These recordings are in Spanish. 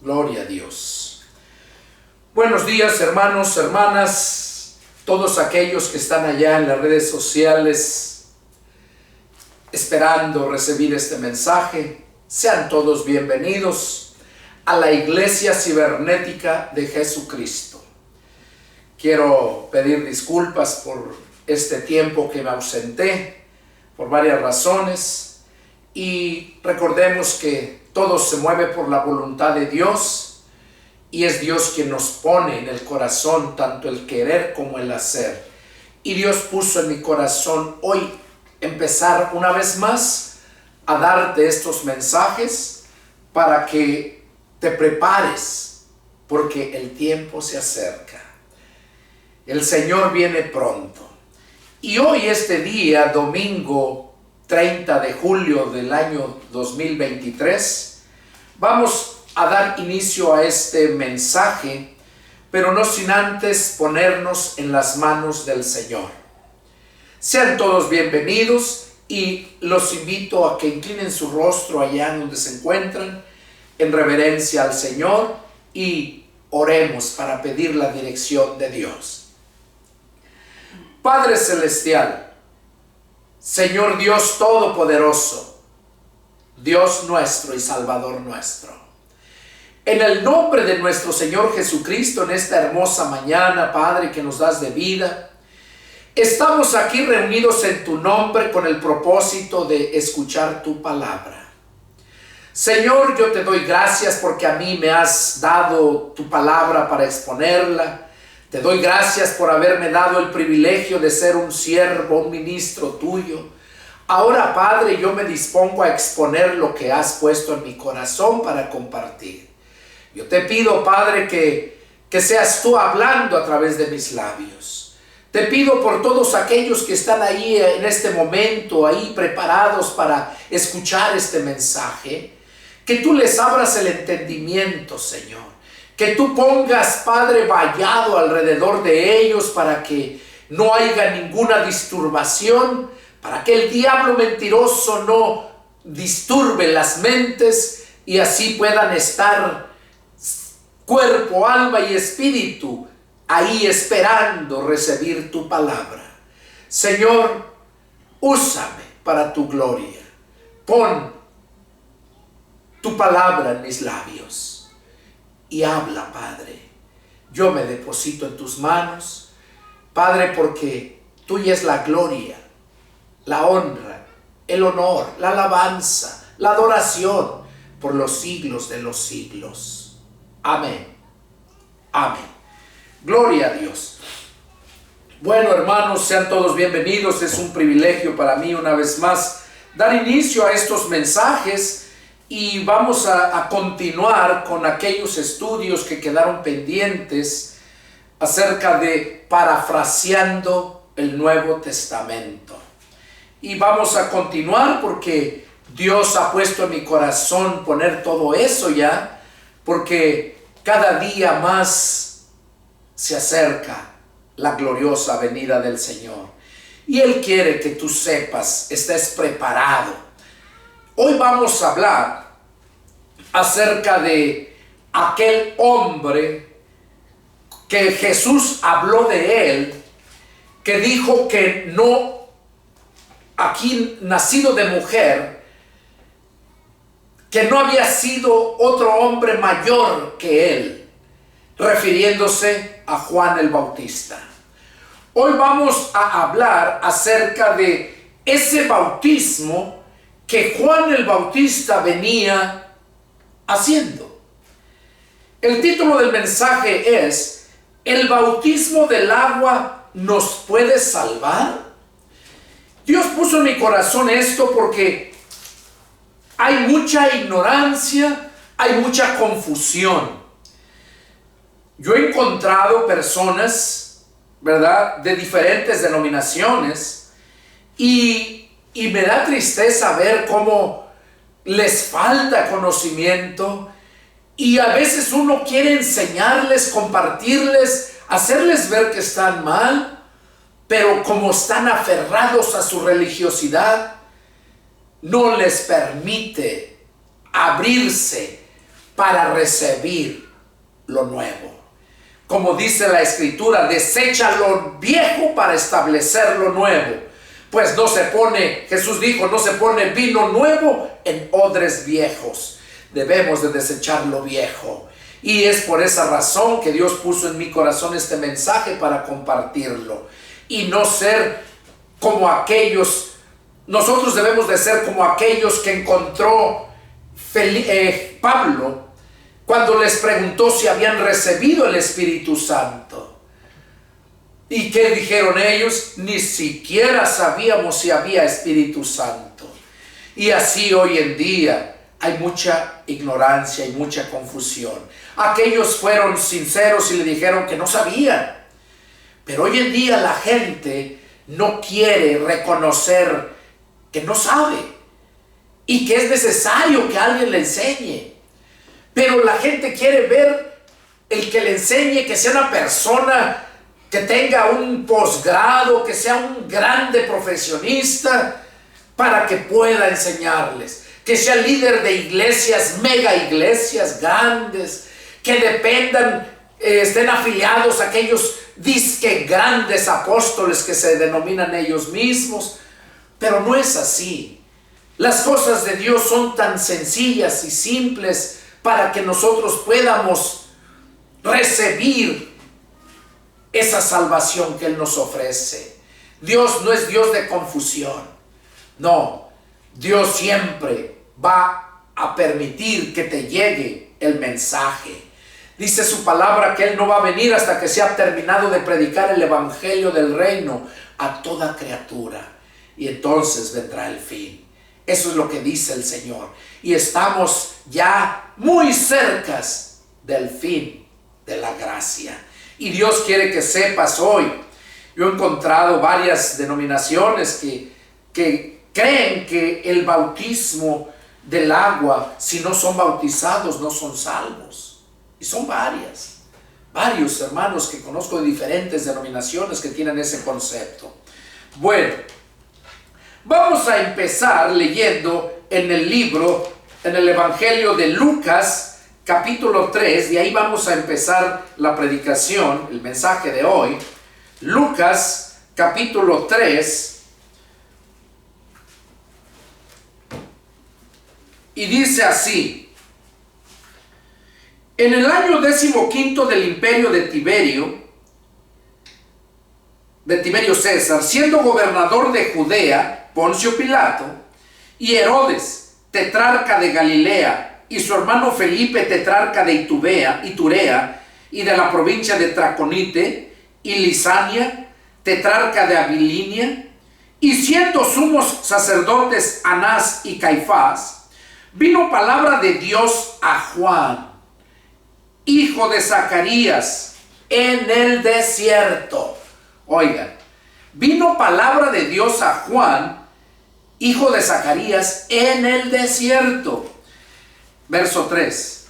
Gloria a Dios. Buenos días, hermanos, hermanas, todos aquellos que están allá en las redes sociales esperando recibir este mensaje. Sean todos bienvenidos a la Iglesia Cibernética de Jesucristo. Quiero pedir disculpas por este tiempo que me ausenté, por varias razones, y recordemos que todo se mueve por la voluntad de Dios, y es Dios quien nos pone en el corazón tanto el querer como el hacer. Y Dios puso en mi corazón hoy empezar una vez más a darte estos mensajes para que te prepares, porque el tiempo se acerca. El Señor viene pronto. Y hoy, este día, domingo 30 de julio del año 2023, vamos a dar inicio a este mensaje, pero no sin antes ponernos en las manos del Señor. Sean todos bienvenidos y los invito a que inclinen su rostro allá donde se encuentran en reverencia al Señor y oremos para pedir la dirección de Dios. Padre Celestial, Señor Dios Todopoderoso, Dios nuestro y Salvador nuestro, en el nombre de nuestro Señor Jesucristo, en esta hermosa mañana, Padre, que nos das de vida, estamos aquí reunidos en tu nombre con el propósito de escuchar tu palabra. Señor, yo te doy gracias porque a mí me has dado tu palabra para exponerla. Te doy gracias por haberme dado el privilegio de ser un siervo, un ministro tuyo. Ahora, Padre, yo me dispongo a exponer lo que has puesto en mi corazón para compartir. Yo te pido, Padre, que seas tú hablando a través de mis labios. Te pido por todos aquellos que están ahí en este momento, ahí preparados para escuchar este mensaje, que tú les abras el entendimiento, Señor. Que tú pongas, Padre, vallado alrededor de ellos para que no haya ninguna disturbación, para que el diablo mentiroso no disturbe las mentes y así puedan estar cuerpo, alma y espíritu ahí esperando recibir tu palabra. Señor, úsame para tu gloria. Pon tu palabra en mis labios. Y habla, Padre. Yo me deposito en tus manos, Padre, porque tuya es la gloria, la honra, el honor, la alabanza, la adoración por los siglos de los siglos. Amén. Amén. Gloria a Dios. Bueno, hermanos, sean todos bienvenidos. Es un privilegio para mí una vez más dar inicio a estos mensajes. Y vamos a continuar con aquellos estudios que quedaron pendientes acerca de parafraseando el Nuevo Testamento. Y vamos a continuar porque Dios ha puesto en mi corazón poner todo eso ya, porque cada día más se acerca la gloriosa venida del Señor. Y Él quiere que tú sepas, estés preparado. Hoy vamos a hablar acerca de aquel hombre que Jesús habló de él, que dijo que no, aquí nacido de mujer, que no había sido otro hombre mayor que él, refiriéndose a Juan el Bautista. Hoy vamos a hablar acerca de ese bautismo que Juan el Bautista venía haciendo. El título del mensaje es: ¿el bautismo del agua nos puede salvar? Dios puso en mi corazón esto porque hay mucha ignorancia, hay mucha confusión. Yo he encontrado personas, ¿verdad?, de diferentes denominaciones y me da tristeza ver cómo les falta conocimiento y a veces uno quiere enseñarles, compartirles, hacerles ver que están mal, pero como están aferrados a su religiosidad, no les permite abrirse para recibir lo nuevo. Como dice la Escritura, desecha lo viejo para establecer lo nuevo. Pues no se pone, Jesús dijo, no se pone vino nuevo en odres viejos. Debemos de desechar lo viejo. Y es por esa razón que Dios puso en mi corazón este mensaje para compartirlo. Y no ser como aquellos, nosotros debemos de ser como aquellos que encontró Pablo cuando les preguntó si habían recibido el Espíritu Santo. ¿Y qué dijeron ellos? Ni siquiera sabíamos si había Espíritu Santo. Y así hoy en día hay mucha ignorancia y mucha confusión. Aquellos fueron sinceros y le dijeron que no sabían. Pero hoy en día la gente no quiere reconocer que no sabe y que es necesario que alguien le enseñe. Pero la gente quiere ver el que le enseñe, que sea una persona que tenga un posgrado, que sea un grande profesionista para que pueda enseñarles. Que sea líder de iglesias, mega iglesias grandes, que dependan, estén afiliados a aquellos disque grandes apóstoles que se denominan ellos mismos. Pero no es así. Las cosas de Dios son tan sencillas y simples para que nosotros podamos recibir esa salvación que Él nos ofrece. Dios no es Dios de confusión. No, Dios siempre va a permitir que te llegue el mensaje. Dice su palabra que Él no va a venir hasta que se ha terminado de predicar el evangelio del reino a toda criatura. Y entonces vendrá el fin. Eso es lo que dice el Señor. Y estamos ya muy cerca del fin de la gracia. Y Dios quiere que sepas hoy. Yo he encontrado varias denominaciones que creen que el bautismo del agua, si no son bautizados, no son salvos. Y son varios hermanos que conozco de diferentes denominaciones que tienen ese concepto. Bueno, vamos a empezar leyendo en el Evangelio de Lucas, capítulo 3, de ahí vamos a empezar la predicación, el mensaje de hoy. Lucas, capítulo 3, y dice así: en el año 15 del imperio de Tiberio César, siendo gobernador de Judea, Poncio Pilato, y Herodes, tetrarca de Galilea, y su hermano Felipe, tetrarca de Iturea, y de la provincia de Traconite, y Lisania, tetrarca de Abilinia, y siendo sumos sacerdotes Anás y Caifás, vino palabra de Dios a Juan, hijo de Zacarías, en el desierto. Oigan, vino palabra de Dios a Juan, hijo de Zacarías, en el desierto. Verso 3.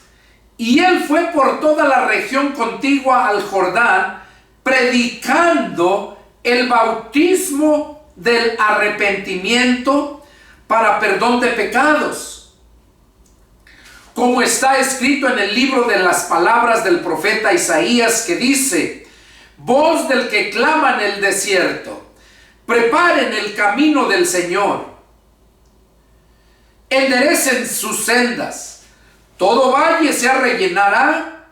Y él fue por toda la región contigua al Jordán, predicando el bautismo del arrepentimiento para perdón de pecados, como está escrito en el libro de las palabras del profeta Isaías, que dice: voz del que clama en el desierto, preparen el camino del Señor, enderecen sus sendas, todo valle se rellenará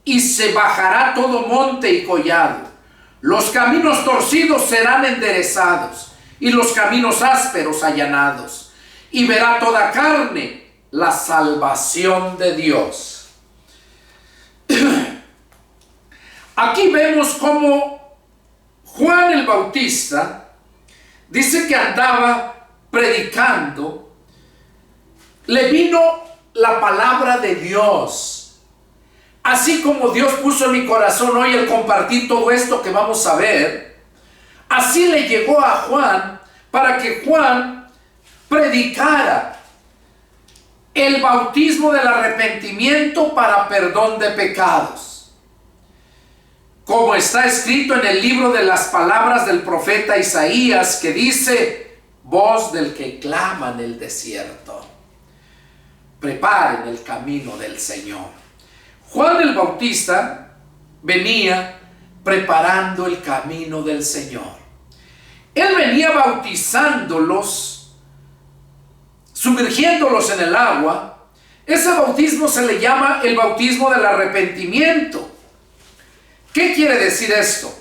y se bajará todo monte y collado, los caminos torcidos serán enderezados y los caminos ásperos allanados, y verá toda carne la salvación de Dios. Aquí vemos cómo Juan el Bautista dice que andaba predicando, le vino la palabra de Dios. Así como Dios puso en mi corazón hoy el compartir todo esto que vamos a ver, así le llegó a Juan para que Juan predicara el bautismo del arrepentimiento para perdón de pecados, como está escrito en el libro de las palabras del profeta Isaías, que dice: voz del que clama en el desierto. preparen el camino del Señor. Juan el Bautista venía preparando el camino del Señor. Él venía bautizándolos, sumergiéndolos en el agua. Ese bautismo se le llama el bautismo del arrepentimiento. ¿Qué quiere decir esto?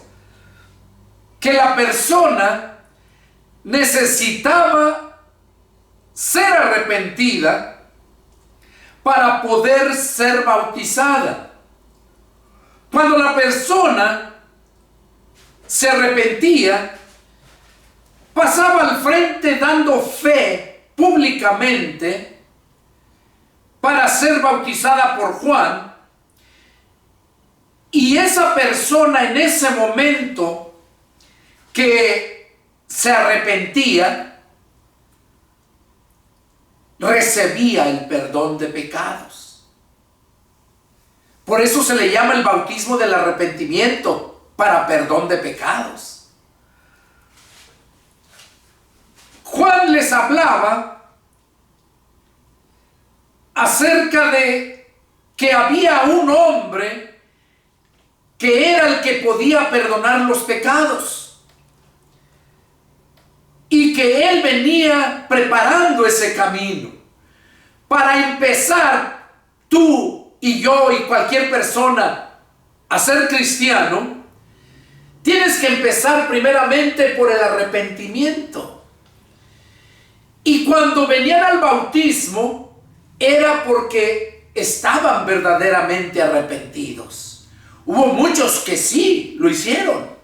Que la persona necesitaba ser arrepentida para poder ser bautizada. Cuando la persona se arrepentía, pasaba al frente dando fe públicamente para ser bautizada por Juan, y esa persona en ese momento que se arrepentía recibía el perdón de pecados. Por eso se le llama el bautismo del arrepentimiento, para perdón de pecados. Juan les hablaba acerca de que había un hombre que era el que podía perdonar los pecados, y que él venía preparando ese camino. Para empezar, tú y yo y cualquier persona a ser cristiano, tienes que empezar primeramente por el arrepentimiento. Y cuando venían al bautismo, era porque estaban verdaderamente arrepentidos. Hubo muchos que sí lo hicieron.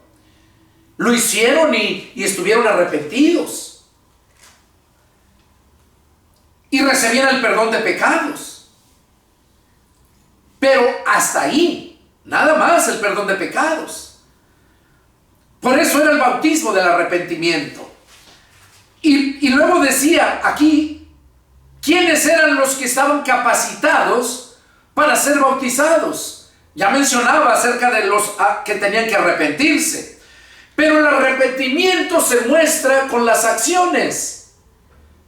Lo hicieron y estuvieron arrepentidos. Y recibían el perdón de pecados. Pero hasta ahí, nada más el perdón de pecados. Por eso era el bautismo del arrepentimiento. Y luego decía aquí, ¿quiénes eran los que estaban capacitados para ser bautizados? Ya mencionaba acerca de los que tenían que arrepentirse. Pero el arrepentimiento se muestra con las acciones,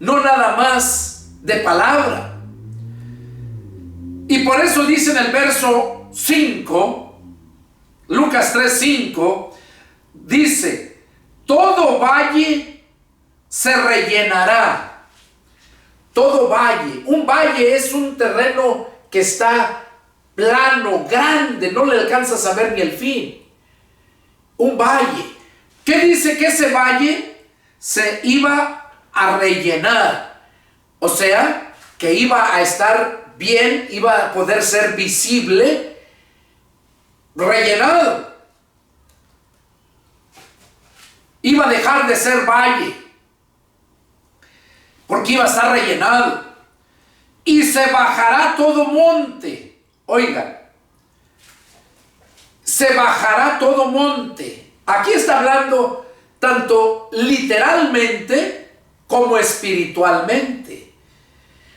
no nada más de palabra. Y por eso dice en el verso 5, Lucas 3:5, dice: todo valle se rellenará. Todo valle. Un valle es un terreno que está plano, grande, no le alcanzas a ver ni el fin. Un valle. ¿Qué dice? Que ese valle se iba a rellenar. O sea, que iba a estar bien, iba a poder ser visible, rellenado. Iba a dejar de ser valle, porque iba a estar rellenado. Y se bajará todo monte. Oigan, se bajará todo monte. Aquí está hablando tanto literalmente como espiritualmente.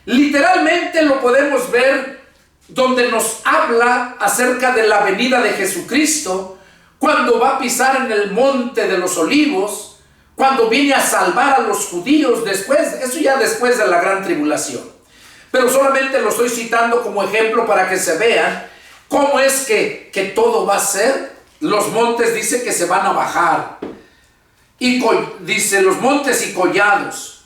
Literalmente lo podemos ver donde nos habla acerca de la venida de Jesucristo, cuando va a pisar en el monte de los olivos, cuando viene a salvar a los judíos después, eso ya después de la gran tribulación. Pero solamente lo estoy citando como ejemplo para que se vean cómo es que todo va a ser. Los montes dice que se van a bajar. Y dice los montes y collados.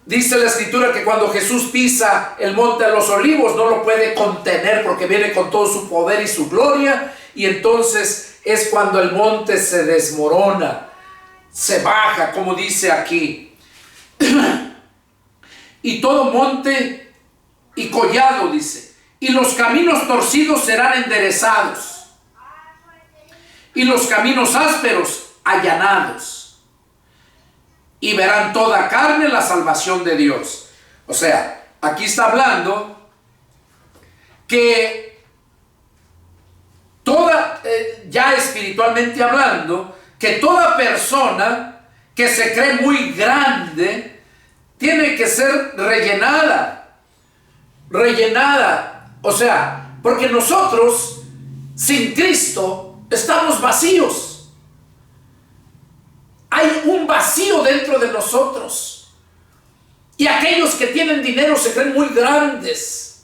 Dice la escritura que cuando Jesús pisa el monte de los olivos no lo puede contener porque viene con todo su poder y su gloria. Y entonces es cuando el monte se desmorona, se baja, como dice aquí. Y todo monte y collado, dice. Y los caminos torcidos serán enderezados. Y los caminos ásperos allanados. Y verán toda carne la salvación de Dios. O sea, aquí está hablando que ya espiritualmente hablando, que toda persona que se cree muy grande tiene que ser rellenada. Rellenada. O sea, porque nosotros sin Cristo estamos vacíos. Hay un vacío dentro de nosotros. Y aquellos que tienen dinero se creen muy grandes.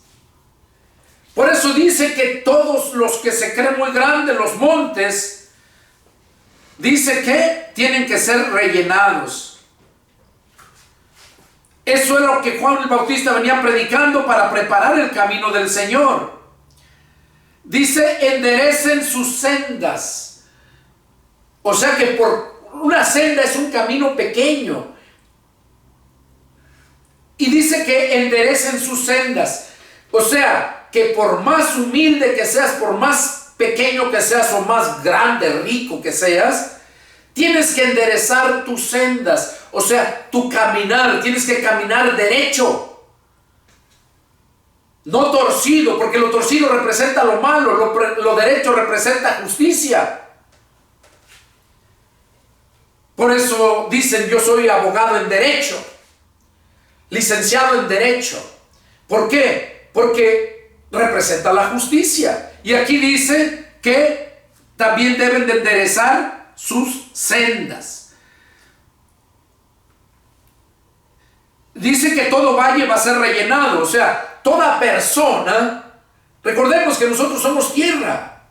Por eso dice que todos los que se creen muy grandes, los montes, dice que tienen que ser rellenados. Eso es lo que Juan el Bautista venía predicando para preparar el camino del Señor. Dice, enderecen sus sendas. O sea que por una senda es un camino pequeño. Y dice que enderecen sus sendas. O sea, que por más humilde que seas, por más pequeño que seas o más grande, rico que seas, tienes que enderezar tus sendas. O sea, tu caminar, tienes que caminar derecho. No torcido, porque lo torcido representa lo malo, lo derecho representa justicia. Por eso dicen, yo soy abogado en derecho, licenciado en derecho. ¿Por qué? Porque representa la justicia. Y aquí dice que también deben de enderezar sus sendas. Dice que todo valle va a ser rellenado, o sea, toda persona, recordemos que nosotros somos tierra.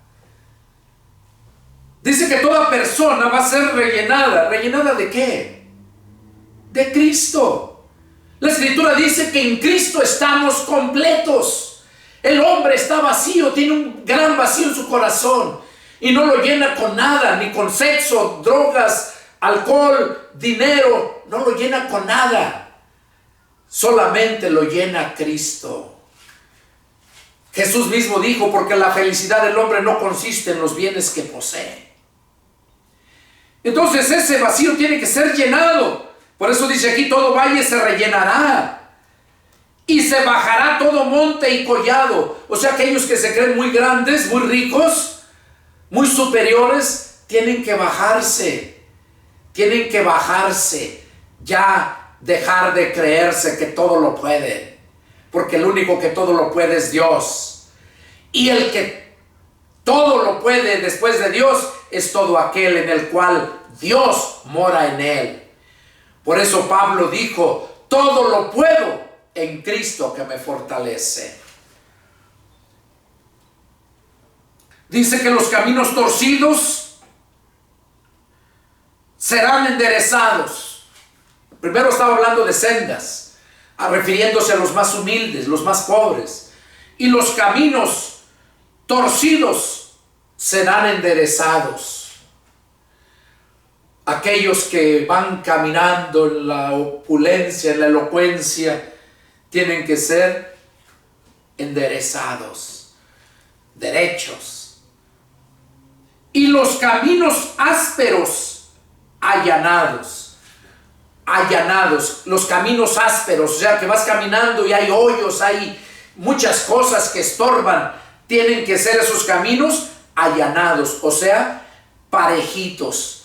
Dice que toda persona va a ser rellenada. ¿Rellenada de qué? De Cristo. La Escritura dice que en Cristo estamos completos. El hombre está vacío, tiene un gran vacío en su corazón y no lo llena con nada, ni con sexo, drogas, alcohol, dinero, no lo llena con nada. Solamente lo llena Cristo. Jesús mismo dijo, porque la felicidad del hombre no consiste en los bienes que posee. Entonces ese vacío tiene que ser llenado. Por eso dice aquí, todo valle se rellenará y se bajará todo monte y collado. O sea, aquellos que se creen muy grandes, muy ricos, muy superiores, tienen que bajarse. Tienen que bajarse. Ya dejar de creerse que todo lo puede. Porque el único que todo lo puede es Dios. Y el que todo lo puede después de Dios es todo aquel en el cual Dios mora en él. Por eso Pablo dijo, todo lo puedo en Cristo que me fortalece. Dice que los caminos torcidos serán enderezados. Primero estaba hablando de sendas, refiriéndose a los más humildes, los más pobres. Y los caminos torcidos serán enderezados. Aquellos que van caminando en la opulencia, en la elocuencia, tienen que ser enderezados, derechos. Y los caminos ásperos, allanados. Allanados, los caminos ásperos, o sea que vas caminando y hay hoyos, hay muchas cosas que estorban. Tienen que ser esos caminos allanados, o sea, parejitos.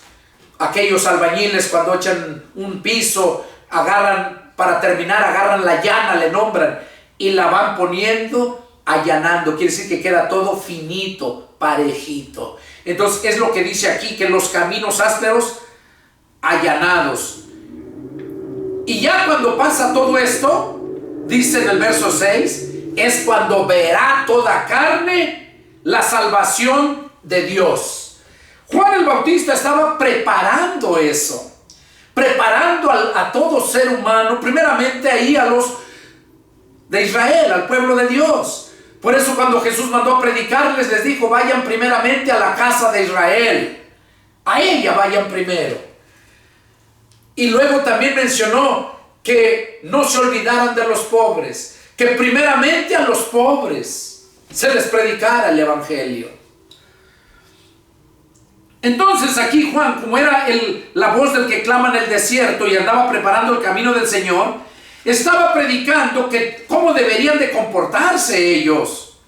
Aquellos albañiles cuando echan un piso, agarran, para terminar, agarran la llana, le nombran, y la van poniendo, allanando. Quiere decir que queda todo finito, parejito. Entonces es lo que dice aquí, que los caminos ásperos, allanados. Y ya cuando pasa todo esto, dice en el verso 6, es cuando verá toda carne la salvación de Dios. Juan el Bautista estaba preparando eso, preparando a todo ser humano, primeramente ahí a los de Israel, al pueblo de Dios. Por eso cuando Jesús mandó a predicarles, les dijo, vayan primeramente a la casa de Israel, a ella vayan primero. Y luego también mencionó que no se olvidaran de los pobres, que primeramente a los pobres se les predicara el evangelio. Entonces aquí Juan, como era la voz del que clama en el desierto y andaba preparando el camino del Señor, estaba predicando que cómo deberían de comportarse ellos.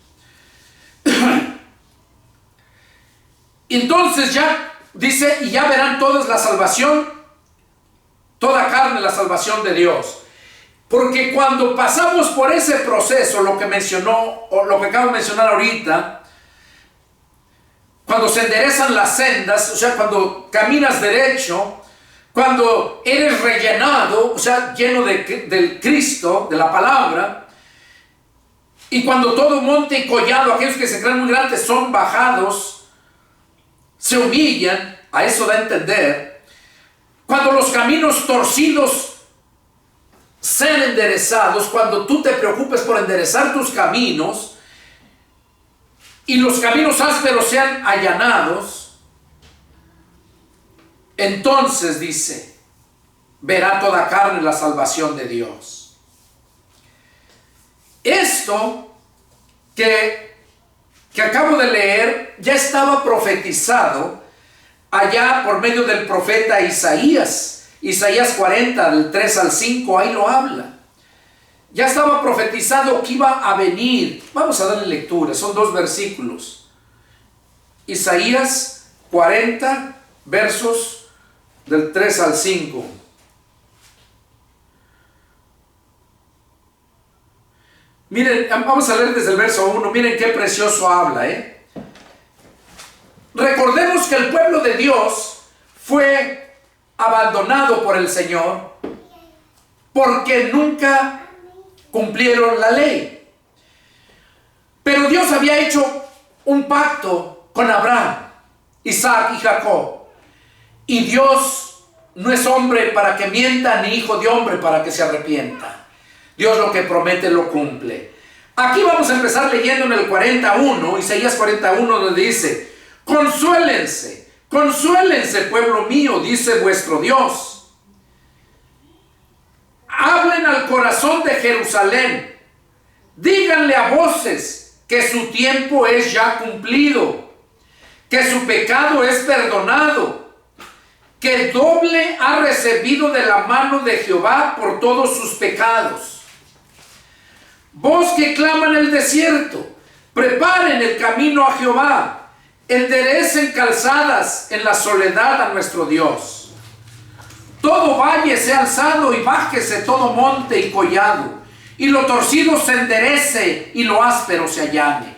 Entonces ya dice, y ya verán todos la salvación, toda carne la salvación de Dios. Porque cuando pasamos por ese proceso, lo que mencionó, o lo que acabo de mencionar ahorita, cuando se enderezan las sendas, o sea, cuando caminas derecho, cuando eres rellenado, o sea, lleno del Cristo, de la palabra, y cuando todo monte y collado, aquellos que se creen muy grandes, son bajados, se humillan, a eso da a entender, cuando los caminos torcidos sean enderezados, cuando tú te preocupes por enderezar tus caminos, y los caminos ásperos sean allanados, entonces dice, verá toda carne la salvación de Dios. Esto que acabo de leer ya estaba profetizado allá por medio del profeta Isaías. Isaías 40, del 3 al 5, ahí lo habla. Ya estaba profetizado que iba a venir. Vamos a darle lectura, son 2 versículos. Isaías 40, versos del 3 al 5. Miren, vamos a leer desde el verso 1. Miren qué precioso habla, Recordemos que el pueblo de Dios fue abandonado por el Señor porque nunca cumplieron la ley. Pero Dios había hecho un pacto con Abraham, Isaac y Jacob. Y Dios no es hombre para que mienta, ni hijo de hombre para que se arrepienta. Dios lo que promete lo cumple. Aquí vamos a empezar leyendo en el 41, Isaías 41, donde dice: consuélense, consuélense, pueblo mío, dice vuestro Dios. Hablen al corazón de Jerusalén, díganle a voces que su tiempo es ya cumplido, que su pecado es perdonado, que doble ha recibido de la mano de Jehová por todos sus pecados. Vos que claman en el desierto, preparen el camino a Jehová, enderecen calzadas en la soledad a nuestro Dios. Todo valle sea alzado y bájese todo monte y collado, y lo torcido se enderece y lo áspero se allane.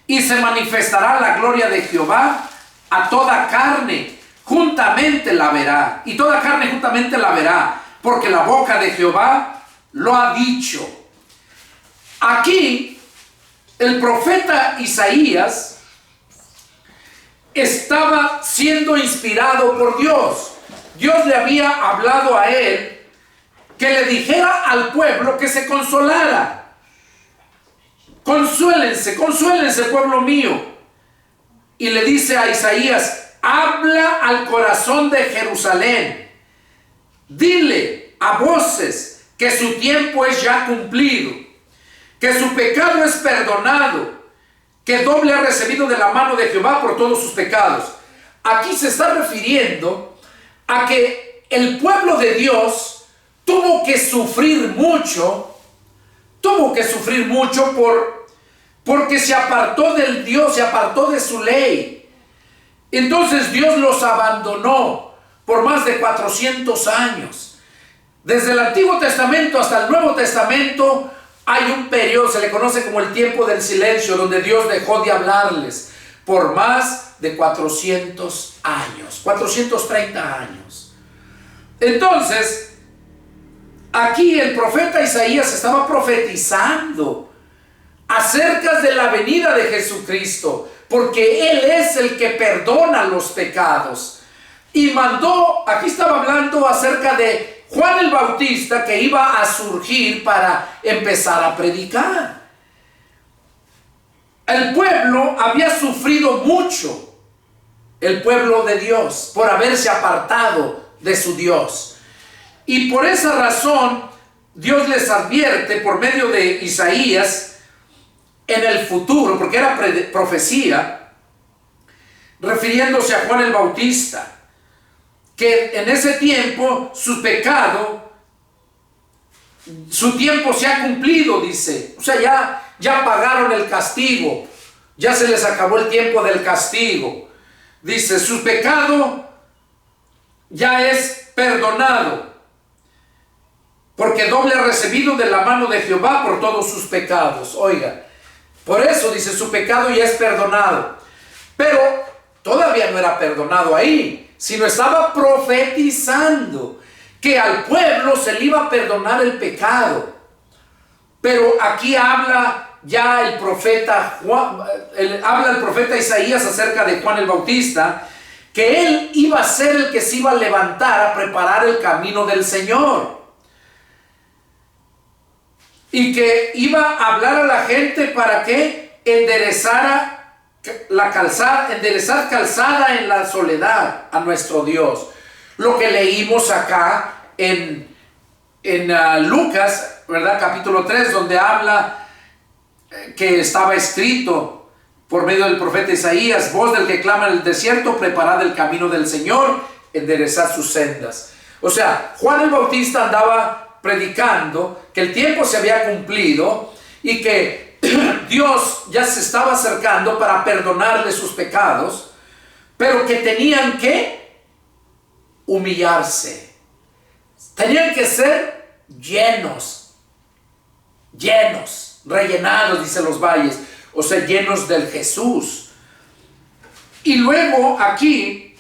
Y se manifestará la gloria de Jehová a toda carne, juntamente la verá, y toda carne juntamente la verá, porque la boca de Jehová lo ha dicho. Aquí el profeta Isaías estaba siendo inspirado por Dios. Dios le había hablado a él que le dijera al pueblo que se consolara. Consuélense, consuélense, pueblo mío. Y le dice a Isaías: habla al corazón de Jerusalén, dile a voces que su tiempo es ya cumplido, que su pecado es perdonado, que doble ha recibido de la mano de Jehová por todos sus pecados. Aquí se está refiriendo a que el pueblo de Dios tuvo que sufrir mucho porque se apartó del Dios, se apartó de su ley. Entonces Dios los abandonó por más de 400 años. Desde el Antiguo Testamento hasta el Nuevo Testamento hay un periodo, se le conoce como el tiempo del silencio, donde Dios dejó de hablarles por más de 400 años, 430 años. Entonces, aquí el profeta Isaías estaba profetizando acerca de la venida de Jesucristo, porque Él es el que perdona los pecados. Y mandó, aquí estaba hablando acerca de Juan el Bautista, que iba a surgir para empezar a predicar. El pueblo había sufrido mucho, el pueblo de Dios, por haberse apartado de su Dios. Y por esa razón, Dios les advierte por medio de Isaías en el futuro, porque era profecía, refiriéndose a Juan el Bautista, que en ese tiempo su pecado, su tiempo se ha cumplido, dice. O sea, ya pagaron el castigo, ya se les acabó el tiempo del castigo. Dice, su pecado ya es perdonado, porque doble ha recibido de la mano de Jehová por todos sus pecados. Oiga, por eso dice, su pecado ya es perdonado. Pero todavía no era perdonado ahí, sino estaba profetizando que al pueblo se le iba a perdonar el pecado. Pero aquí habla ya el profeta habla el profeta Isaías acerca de Juan el Bautista, que él iba a ser el que se iba a levantar a preparar el camino del Señor, y que iba a hablar a la gente para que enderezara enderezar calzada en la soledad a nuestro Dios. Lo que leímos acá en Lucas, ¿verdad? Capítulo 3, donde habla que estaba escrito por medio del profeta Isaías: voz del que clama en el desierto, preparad el camino del Señor, enderezad sus sendas. O sea, Juan el Bautista andaba predicando que el tiempo se había cumplido y que Dios ya se estaba acercando para perdonarle sus pecados, pero que tenían que humillarse, tenían que ser llenos, rellenados, dice los valles, o sea, llenos del Jesús. Y luego aquí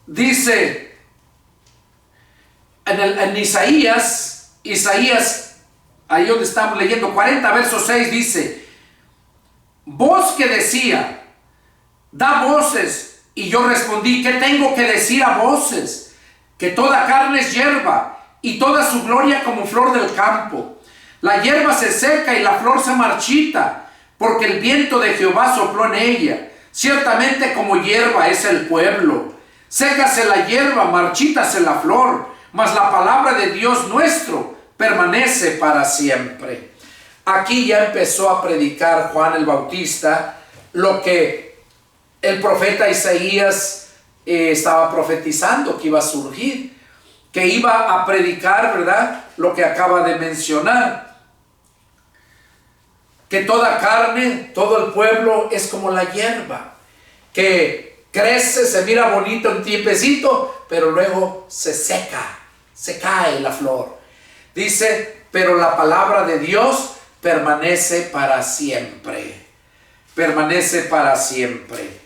dice en Isaías, ahí donde estamos leyendo, 40 verso 6, dice: voz que decía, da voces. Y yo respondí, ¿qué tengo que decir a voces? Que toda carne es hierba, y toda su gloria como flor del campo. La hierba se seca y la flor se marchita, porque el viento de Jehová sopló en ella. Ciertamente como hierba es el pueblo. Sécase la hierba, marchítase la flor, mas la palabra de Dios nuestro permanece para siempre. Aquí ya empezó a predicar Juan el Bautista lo que el profeta Isaías estaba profetizando que iba a surgir, que iba a predicar, ¿verdad?, lo que acaba de mencionar, que toda carne, todo el pueblo es como la hierba, que crece, se mira bonito un tiempecito, pero luego se seca, se cae la flor. Dice, pero la palabra de Dios permanece para siempre, permanece para siempre.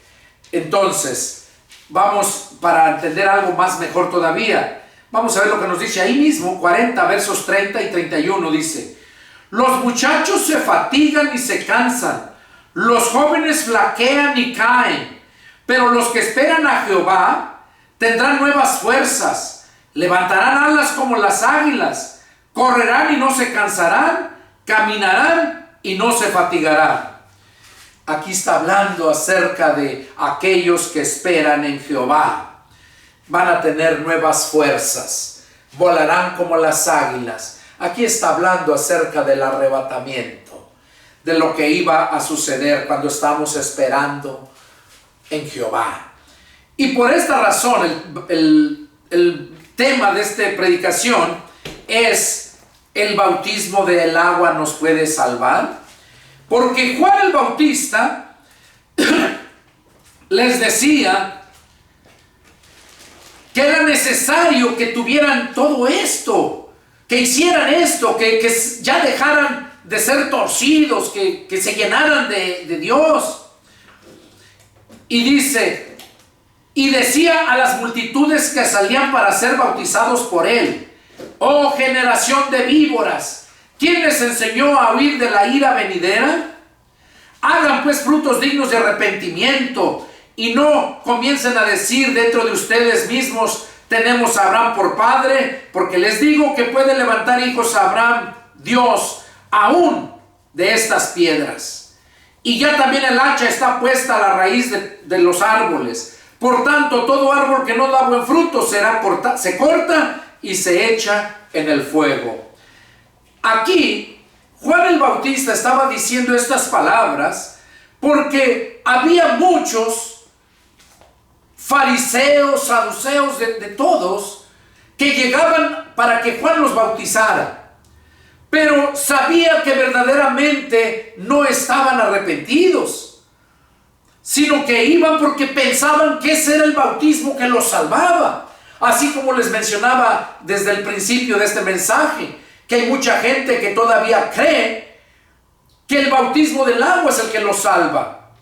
Entonces, vamos, para entender algo más mejor todavía, vamos a ver lo que nos dice ahí mismo, 40 versos 30 y 31, dice: los muchachos se fatigan y se cansan, los jóvenes flaquean y caen, pero los que esperan a Jehová tendrán nuevas fuerzas, levantarán alas como las águilas, correrán y no se cansarán, caminarán y no se fatigarán. Aquí está hablando acerca de aquellos que esperan en Jehová. Van a tener nuevas fuerzas, volarán como las águilas. Aquí está hablando acerca del arrebatamiento, de lo que iba a suceder cuando estamos esperando en Jehová. Y por esta razón el tema de esta predicación es: ¿el bautismo del agua nos puede salvar? Porque Juan el Bautista les decía que era necesario que tuvieran todo esto, que hicieran esto, que ya dejaran de ser torcidos, que se llenaran de Dios. Y dice, y decía a las multitudes que salían para ser bautizados por él: oh generación de víboras, ¿quién les enseñó a huir de la ira venidera? Hagan pues frutos dignos de arrepentimiento, y no comiencen a decir dentro de ustedes mismos: tenemos a Abraham por padre, porque les digo que puede levantar hijos a Abraham Dios aún de estas piedras. Y ya también el hacha está puesta a la raíz de los árboles. Por tanto, todo árbol que no da buen fruto se corta y se echa en el fuego. Aquí Juan el Bautista estaba diciendo estas palabras porque había muchos fariseos, saduceos, de todos, que llegaban para que Juan los bautizara, pero sabía que verdaderamente no estaban arrepentidos, sino que iban porque pensaban que ese era el bautismo que los salvaba. Así como les mencionaba desde el principio de este mensaje, que hay mucha gente que todavía cree que el bautismo del agua es el que los salva.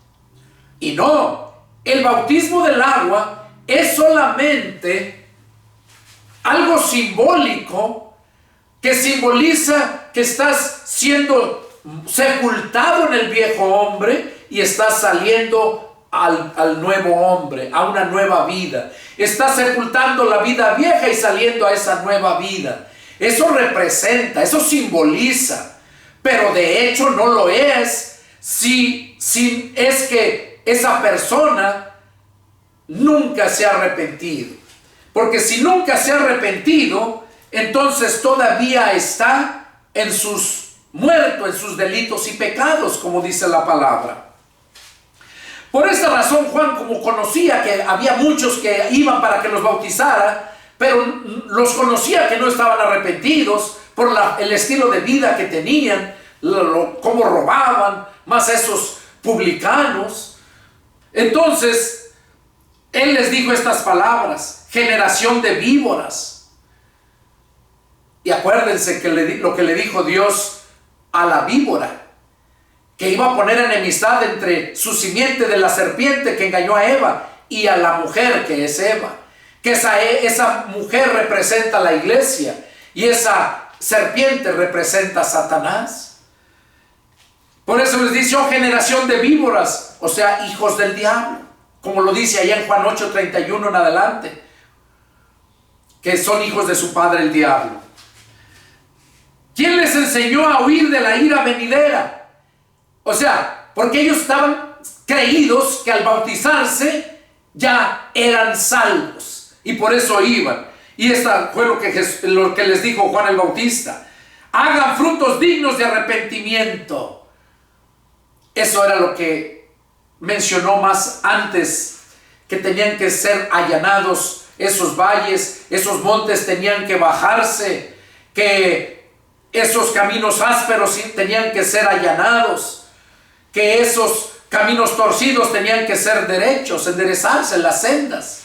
Y no, el bautismo del agua es solamente algo simbólico que simboliza que estás siendo sepultado en el viejo hombre y estás saliendo al nuevo hombre, a una nueva vida. Estás sepultando la vida vieja y saliendo a esa nueva vida. Eso representa, eso simboliza, pero de hecho no lo es si es que esa persona nunca se ha arrepentido. Porque si nunca se ha arrepentido, entonces todavía está muerto en sus delitos y pecados, como dice la palabra. Por esta razón Juan, como conocía que había muchos que iban para que los bautizara, pero los conocía que no estaban arrepentidos por el estilo de vida que tenían, cómo robaban, más esos publicanos. Entonces, él les dijo estas palabras: generación de víboras. Y acuérdense que lo que le dijo Dios a la víbora, que iba a poner enemistad entre su simiente de la serpiente que engañó a Eva y a la mujer que es Eva. Que esa mujer representa a la iglesia y esa serpiente representa a Satanás. Por eso les dice: oh generación de víboras, o sea, hijos del diablo, como lo dice allá en Juan 8:31 en adelante, que son hijos de su padre el diablo. ¿Quién les enseñó a huir de la ira venidera? O sea, porque ellos estaban creídos que al bautizarse ya eran salvos. Y por eso iban. Y esta fue lo que les dijo Juan el Bautista: hagan frutos dignos de arrepentimiento. Eso era lo que mencionó más antes, que tenían que ser allanados esos valles, esos montes tenían que bajarse, que esos caminos ásperos tenían que ser allanados, que esos caminos torcidos tenían que ser derechos, enderezarse en las sendas.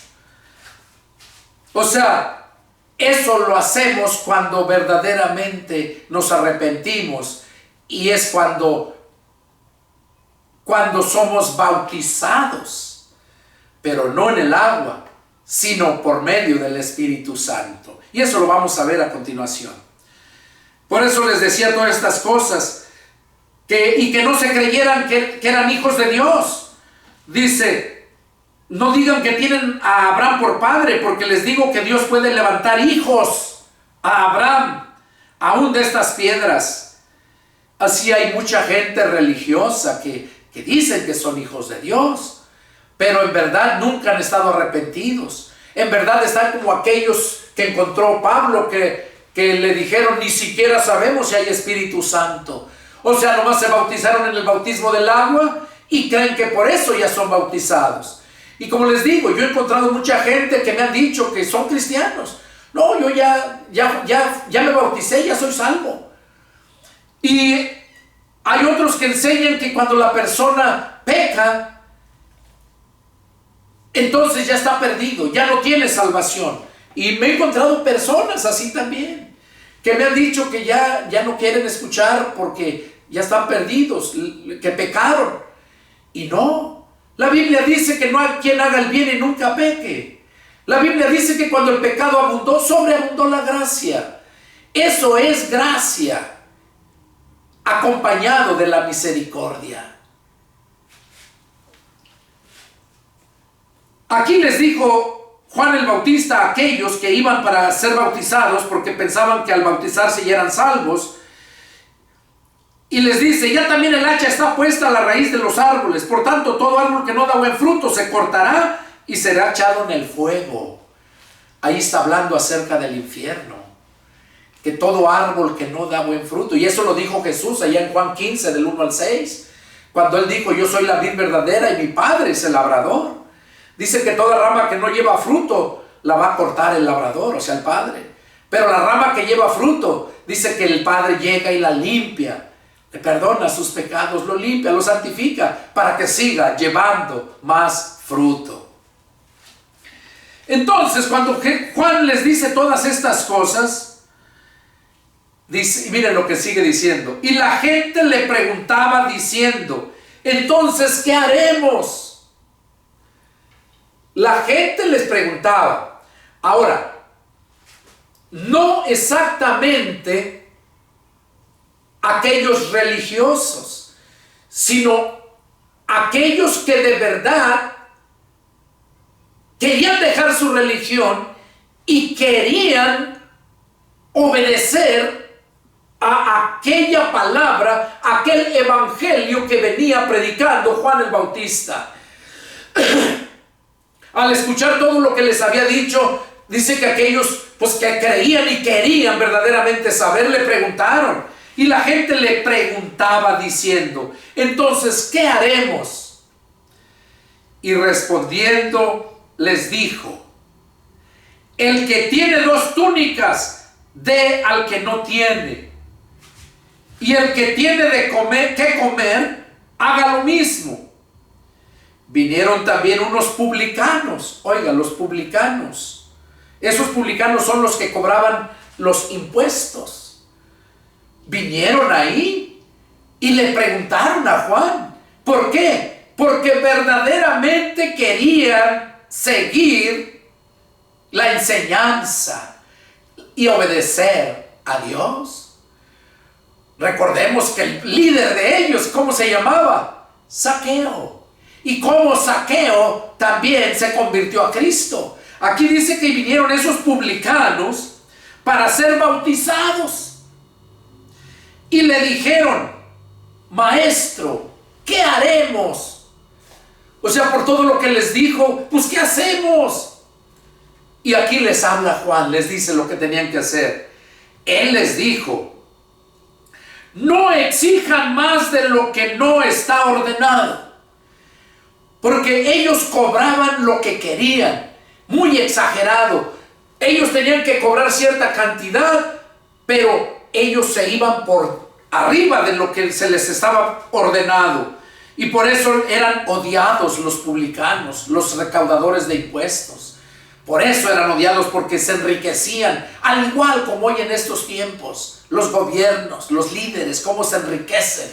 O sea, eso lo hacemos cuando verdaderamente nos arrepentimos, y es cuando somos bautizados, pero no en el agua, sino por medio del Espíritu Santo. Y eso lo vamos a ver a continuación. Por eso les decía todas estas cosas, y que no se creyeran que eran hijos de Dios. Dice: no digan que tienen a Abraham por padre, porque les digo que Dios puede levantar hijos a Abraham, aún de estas piedras. Así hay mucha gente religiosa que dicen que son hijos de Dios, pero en verdad nunca han estado arrepentidos. En verdad están como aquellos que encontró Pablo, que le dijeron: ni siquiera sabemos si hay Espíritu Santo. O sea, nomás se bautizaron en el bautismo del agua y creen que por eso ya son bautizados. Y como les digo, yo he encontrado mucha gente que me han dicho que son cristianos. No, yo ya me bauticé, ya soy salvo. Y hay otros que enseñan que cuando la persona peca, entonces ya está perdido, ya no tiene salvación. Y me he encontrado personas así también, que me han dicho que ya no quieren escuchar porque ya están perdidos, que pecaron. Y no. La Biblia dice que no hay quien haga el bien y nunca peque. La Biblia dice que cuando el pecado abundó, sobreabundó la gracia. Eso es gracia, acompañado de la misericordia. Aquí les dijo Juan el Bautista a aquellos que iban para ser bautizados, porque pensaban que al bautizarse ya eran salvos. Y les dice: ya también el hacha está puesta a la raíz de los árboles. Por tanto, todo árbol que no da buen fruto se cortará y será echado en el fuego. Ahí está hablando acerca del infierno. Que todo árbol que no da buen fruto. Y eso lo dijo Jesús allá en Juan 15, del 1 al 6. Cuando él dijo: yo soy la vid verdadera y mi Padre es el labrador. Dice que toda rama que no lleva fruto la va a cortar el labrador, o sea, el Padre. Pero la rama que lleva fruto, dice que el Padre llega y la limpia. Le perdona sus pecados, lo limpia, lo santifica, para que siga llevando más fruto. Entonces, cuando Juan les dice todas estas cosas, dice, y miren lo que sigue diciendo: y la gente le preguntaba diciendo: entonces, ¿qué haremos? la gente les preguntaba. Ahora, no exactamente aquellos religiosos, sino aquellos que de verdad querían dejar su religión y querían obedecer a aquella palabra, aquel evangelio que venía predicando Juan el Bautista. Al escuchar todo lo que les había dicho, dice que aquellos pues que creían y querían verdaderamente saber, le preguntaron. Y la gente le preguntaba diciendo: entonces, ¿qué haremos? Y respondiendo les dijo: el que tiene 2 túnicas, dé al que no tiene. Y el que tiene que comer, haga lo mismo. Vinieron también unos publicanos. Oigan, los publicanos. Esos publicanos son los que cobraban los impuestos. Vinieron ahí y le preguntaron a Juan. ¿Por qué? Porque verdaderamente querían seguir la enseñanza y obedecer a Dios. Recordemos que el líder de ellos, ¿cómo se llamaba? Zaqueo. Y como Zaqueo también se convirtió a Cristo. Aquí dice que vinieron esos publicanos para ser bautizados. Y le dijeron: maestro, ¿qué haremos? O sea, por todo lo que les dijo, pues ¿qué hacemos? Y aquí les habla Juan, les dice lo que tenían que hacer. Él les dijo: no exijan más de lo que no está ordenado. Porque ellos cobraban lo que querían, muy exagerado. Ellos tenían que cobrar cierta cantidad, pero ellos se iban por arriba de lo que se les estaba ordenado. Y por eso eran odiados los publicanos, los recaudadores de impuestos. Por eso eran odiados, porque se enriquecían, al igual como hoy en estos tiempos. Los gobiernos, los líderes, cómo se enriquecen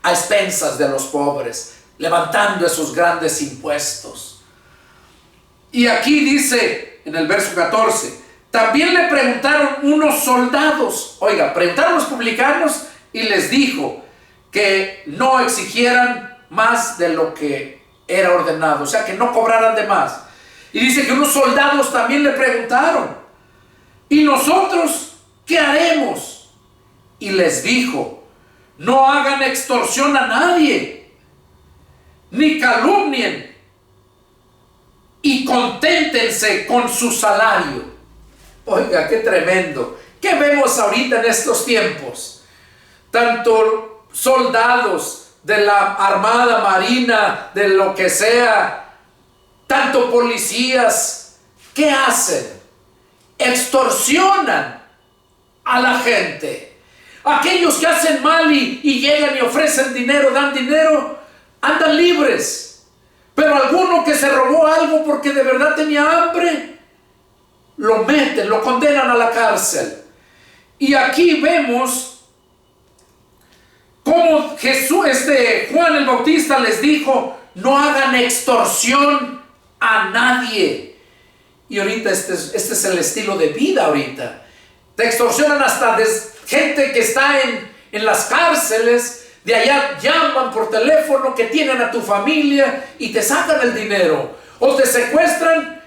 a expensas de los pobres, levantando esos grandes impuestos. Y aquí dice en el verso 14: también le preguntaron unos soldados. Oiga, preguntaron los publicanos y les dijo que no exigieran más de lo que era ordenado, o sea, que no cobraran de más. Y dice que unos soldados también le preguntaron: ¿y nosotros qué haremos? Y les dijo: no hagan extorsión a nadie, ni calumnien, y conténtense con su salario. Oiga, qué tremendo. ¿Qué vemos ahorita en estos tiempos? Tanto soldados de la Armada, Marina, de lo que sea, tanto policías, ¿qué hacen? Extorsionan a la gente. Aquellos que hacen mal y llegan y ofrecen dinero, dan dinero, andan libres. Pero alguno que se robó algo porque de verdad tenía hambre, lo meten, lo condenan a la cárcel. Y aquí vemos cómo Juan el Bautista les dijo: no hagan extorsión a nadie. Y ahorita este es el estilo de vida ahorita. Te extorsionan hasta gente que está en las cárceles. De allá llaman por teléfono que tienen a tu familia y te sacan el dinero. O te secuestran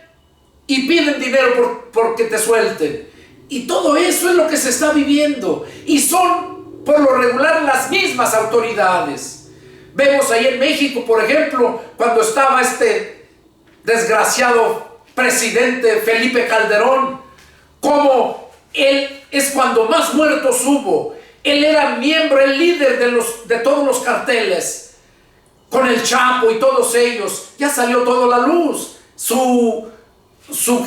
y piden dinero porque te suelten. Y todo eso es lo que se está viviendo. Y son por lo regular las mismas autoridades. Vemos ahí en México, por ejemplo, cuando estaba este desgraciado presidente Felipe Calderón, como él es cuando más muertos hubo. Él era miembro, el líder de todos los carteles, con el Chapo y todos ellos. Ya salió todo a la luz. Su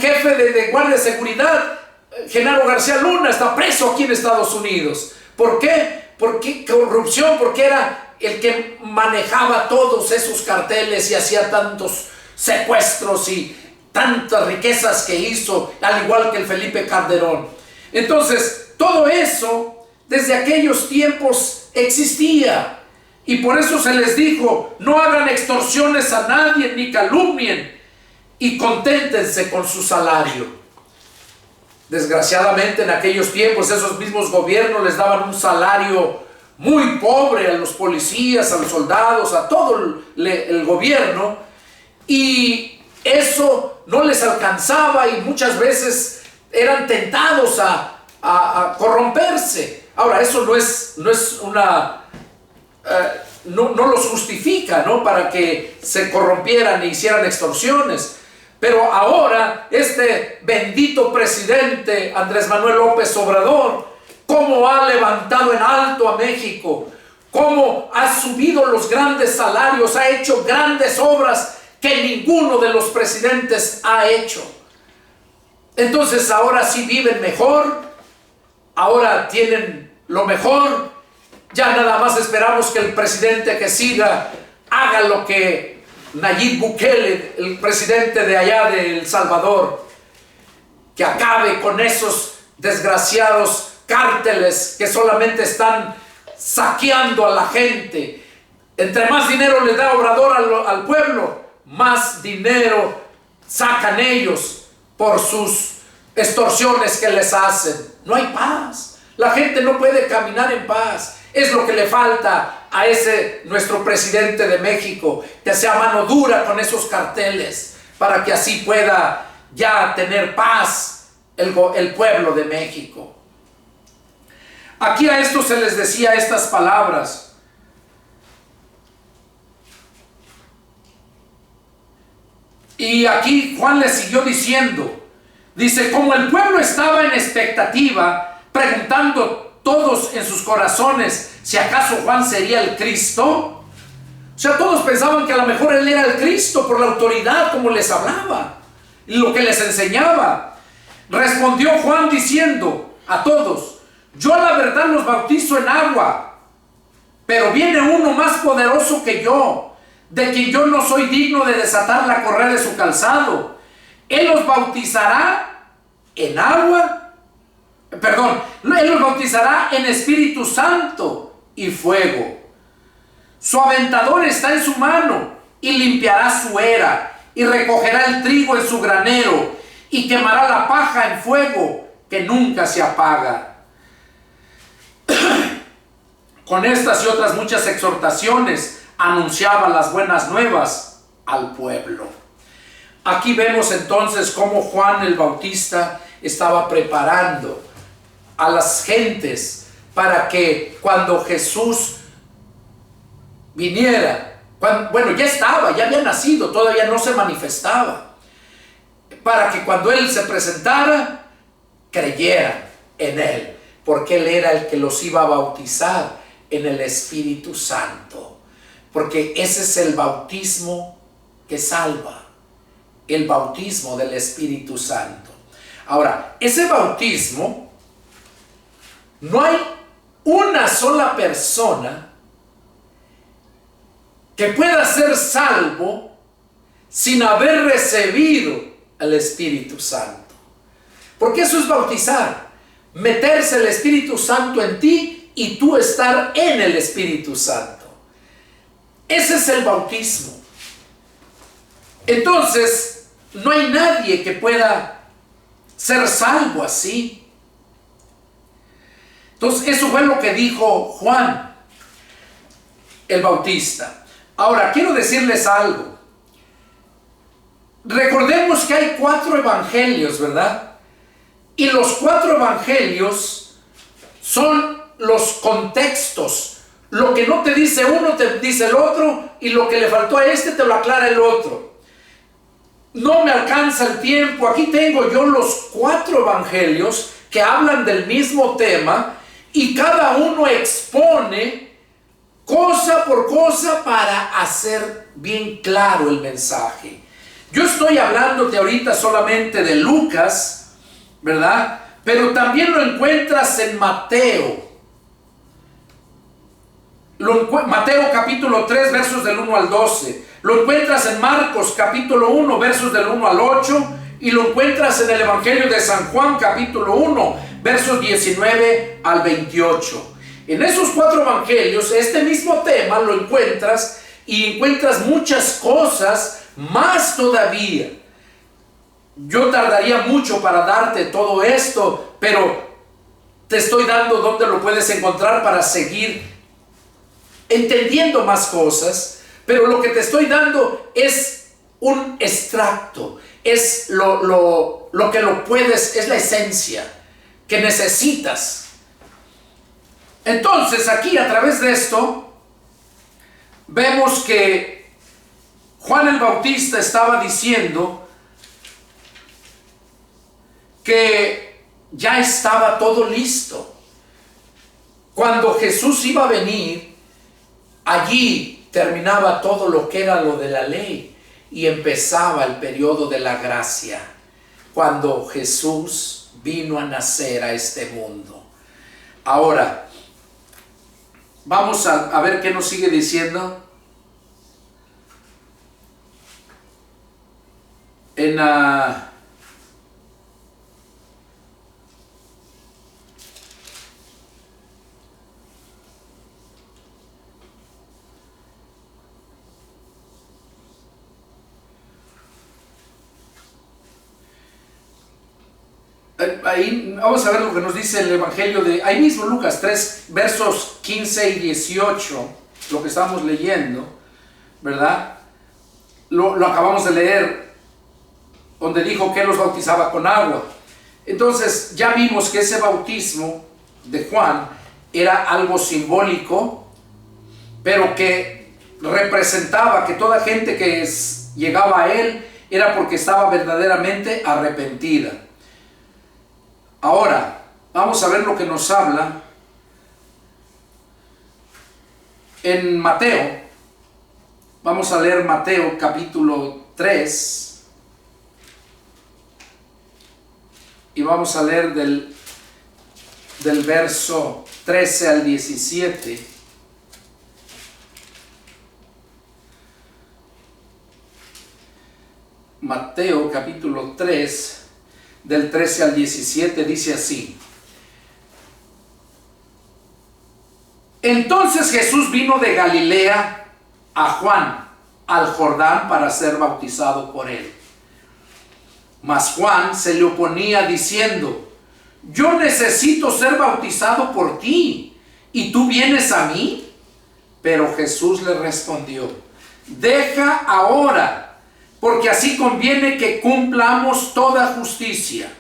jefe de guardia de seguridad, Genaro García Luna, está preso aquí en Estados Unidos. ¿Por qué? Porque corrupción, porque era el que manejaba todos esos carteles y hacía tantos secuestros y tantas riquezas que hizo, al igual que el Felipe Calderón. Entonces, todo eso desde aquellos tiempos existía. Y por eso se les dijo: no hagan extorsiones a nadie, ni calumnien. y conténtense con su salario. Desgraciadamente en aquellos tiempos esos mismos gobiernos les daban un salario muy pobre a los policías, a los soldados, a todo el gobierno, y eso no les alcanzaba y muchas veces eran tentados a corromperse. Ahora, eso no es una... no los justifica, ¿no?, para que se corrompieran e hicieran extorsiones. Pero ahora este bendito presidente Andrés Manuel López Obrador, cómo ha levantado en alto a México, cómo ha subido los grandes salarios, ha hecho grandes obras que ninguno de los presidentes ha hecho. Entonces ahora sí viven mejor, ahora tienen lo mejor. Ya nada más esperamos que el presidente que siga haga lo que Nayib Bukele, el presidente de allá de El Salvador, que acabe con esos desgraciados cárteles que solamente están saqueando a la gente. Entre más dinero le da Obrador al pueblo, más dinero sacan ellos por sus extorsiones que les hacen. No hay paz. La gente no puede caminar en paz. Es lo que le falta a nuestro presidente de México, que sea mano dura con esos carteles, para que así pueda ya tener paz el pueblo de México. Aquí a esto se les decía estas palabras: y aquí Juan le siguió diciendo, dice, como el pueblo estaba en expectativa, preguntando todos en sus corazones si acaso Juan sería el Cristo. O sea, todos pensaban que a lo mejor él era el Cristo por la autoridad como les hablaba y lo que les enseñaba. Respondió Juan diciendo a todos, yo a la verdad los bautizo en agua, pero viene uno más poderoso que yo, de quien yo no soy digno de desatar la correa de su calzado. Él los bautizará en agua, él los bautizará en Espíritu Santo y fuego. Su aventador está en su mano y limpiará su era y recogerá el trigo en su granero y quemará la paja en fuego que nunca se apaga. Con estas y otras muchas exhortaciones anunciaba las buenas nuevas al pueblo. Aquí vemos entonces cómo Juan el Bautista estaba preparando a las gentes para que cuando Jesús viniera, ya había nacido, todavía no se manifestaba, para que cuando Él se presentara, creyeran en Él, porque Él era el que los iba a bautizar en el Espíritu Santo, porque ese es el bautismo que salva, el bautismo del Espíritu Santo. Ahora, ese bautismo, no hay una sola persona que pueda ser salvo sin haber recibido el Espíritu Santo. Porque eso es bautizar, meterse el Espíritu Santo en ti y tú estar en el Espíritu Santo. Ese es el bautismo. Entonces, no hay nadie que pueda ser salvo así. Entonces, eso fue lo que dijo Juan el Bautista. Ahora, quiero decirles algo. Recordemos que hay 4 evangelios, ¿verdad? Y los 4 evangelios son los contextos. Lo que no te dice uno, te dice el otro, y lo que le faltó a este, te lo aclara el otro. No me alcanza el tiempo. Aquí tengo yo los 4 evangelios que hablan del mismo tema, y cada uno expone cosa por cosa para hacer bien claro el mensaje. Yo estoy hablándote ahorita solamente de Lucas, ¿verdad? Pero también lo encuentras en Mateo. Mateo capítulo 3, versos del 1 al 12. Lo encuentras en Marcos capítulo 1, versos del 1 al 8. Y lo encuentras en el Evangelio de San Juan capítulo 1, versos 19 al 28. En esos 4 evangelios, este mismo tema lo encuentras, y encuentras muchas cosas más todavía. yo tardaría mucho para darte todo esto, pero te estoy dando donde lo puedes encontrar para seguir entendiendo más cosas. Pero lo que te estoy dando es un extracto, es lo que lo puedes, es la esencia que necesitas. Entonces aquí a través de esto vemos que Juan el Bautista estaba diciendo que ya estaba todo listo. Cuando Jesús iba a venir, allí terminaba todo lo que era lo de la ley y empezaba el periodo de la gracia, cuando Jesús vino a nacer a este mundo. Ahora, vamos a ver qué nos sigue diciendo. En ahí vamos a ver lo que nos dice el Evangelio de ahí mismo, Lucas 3, versos 15 y 18, lo que estamos leyendo, ¿verdad? Lo acabamos de leer, donde dijo que los bautizaba con agua. Entonces ya vimos que ese bautismo de Juan era algo simbólico, pero que representaba que toda gente que llegaba a él era porque estaba verdaderamente arrepentida. Ahora, vamos a ver lo que nos habla en Mateo. Vamos a leer Mateo capítulo 3. Y vamos a leer del verso 13 al 17. Mateo capítulo 3. Del 13 al 17 dice así: Entonces Jesús vino de Galilea a Juan al Jordán para ser bautizado por él. Mas Juan se le oponía diciendo: Yo necesito ser bautizado por ti, ¿y tú vienes a mí? Pero Jesús le respondió: Deja ahora, porque así conviene que cumplamos toda justicia.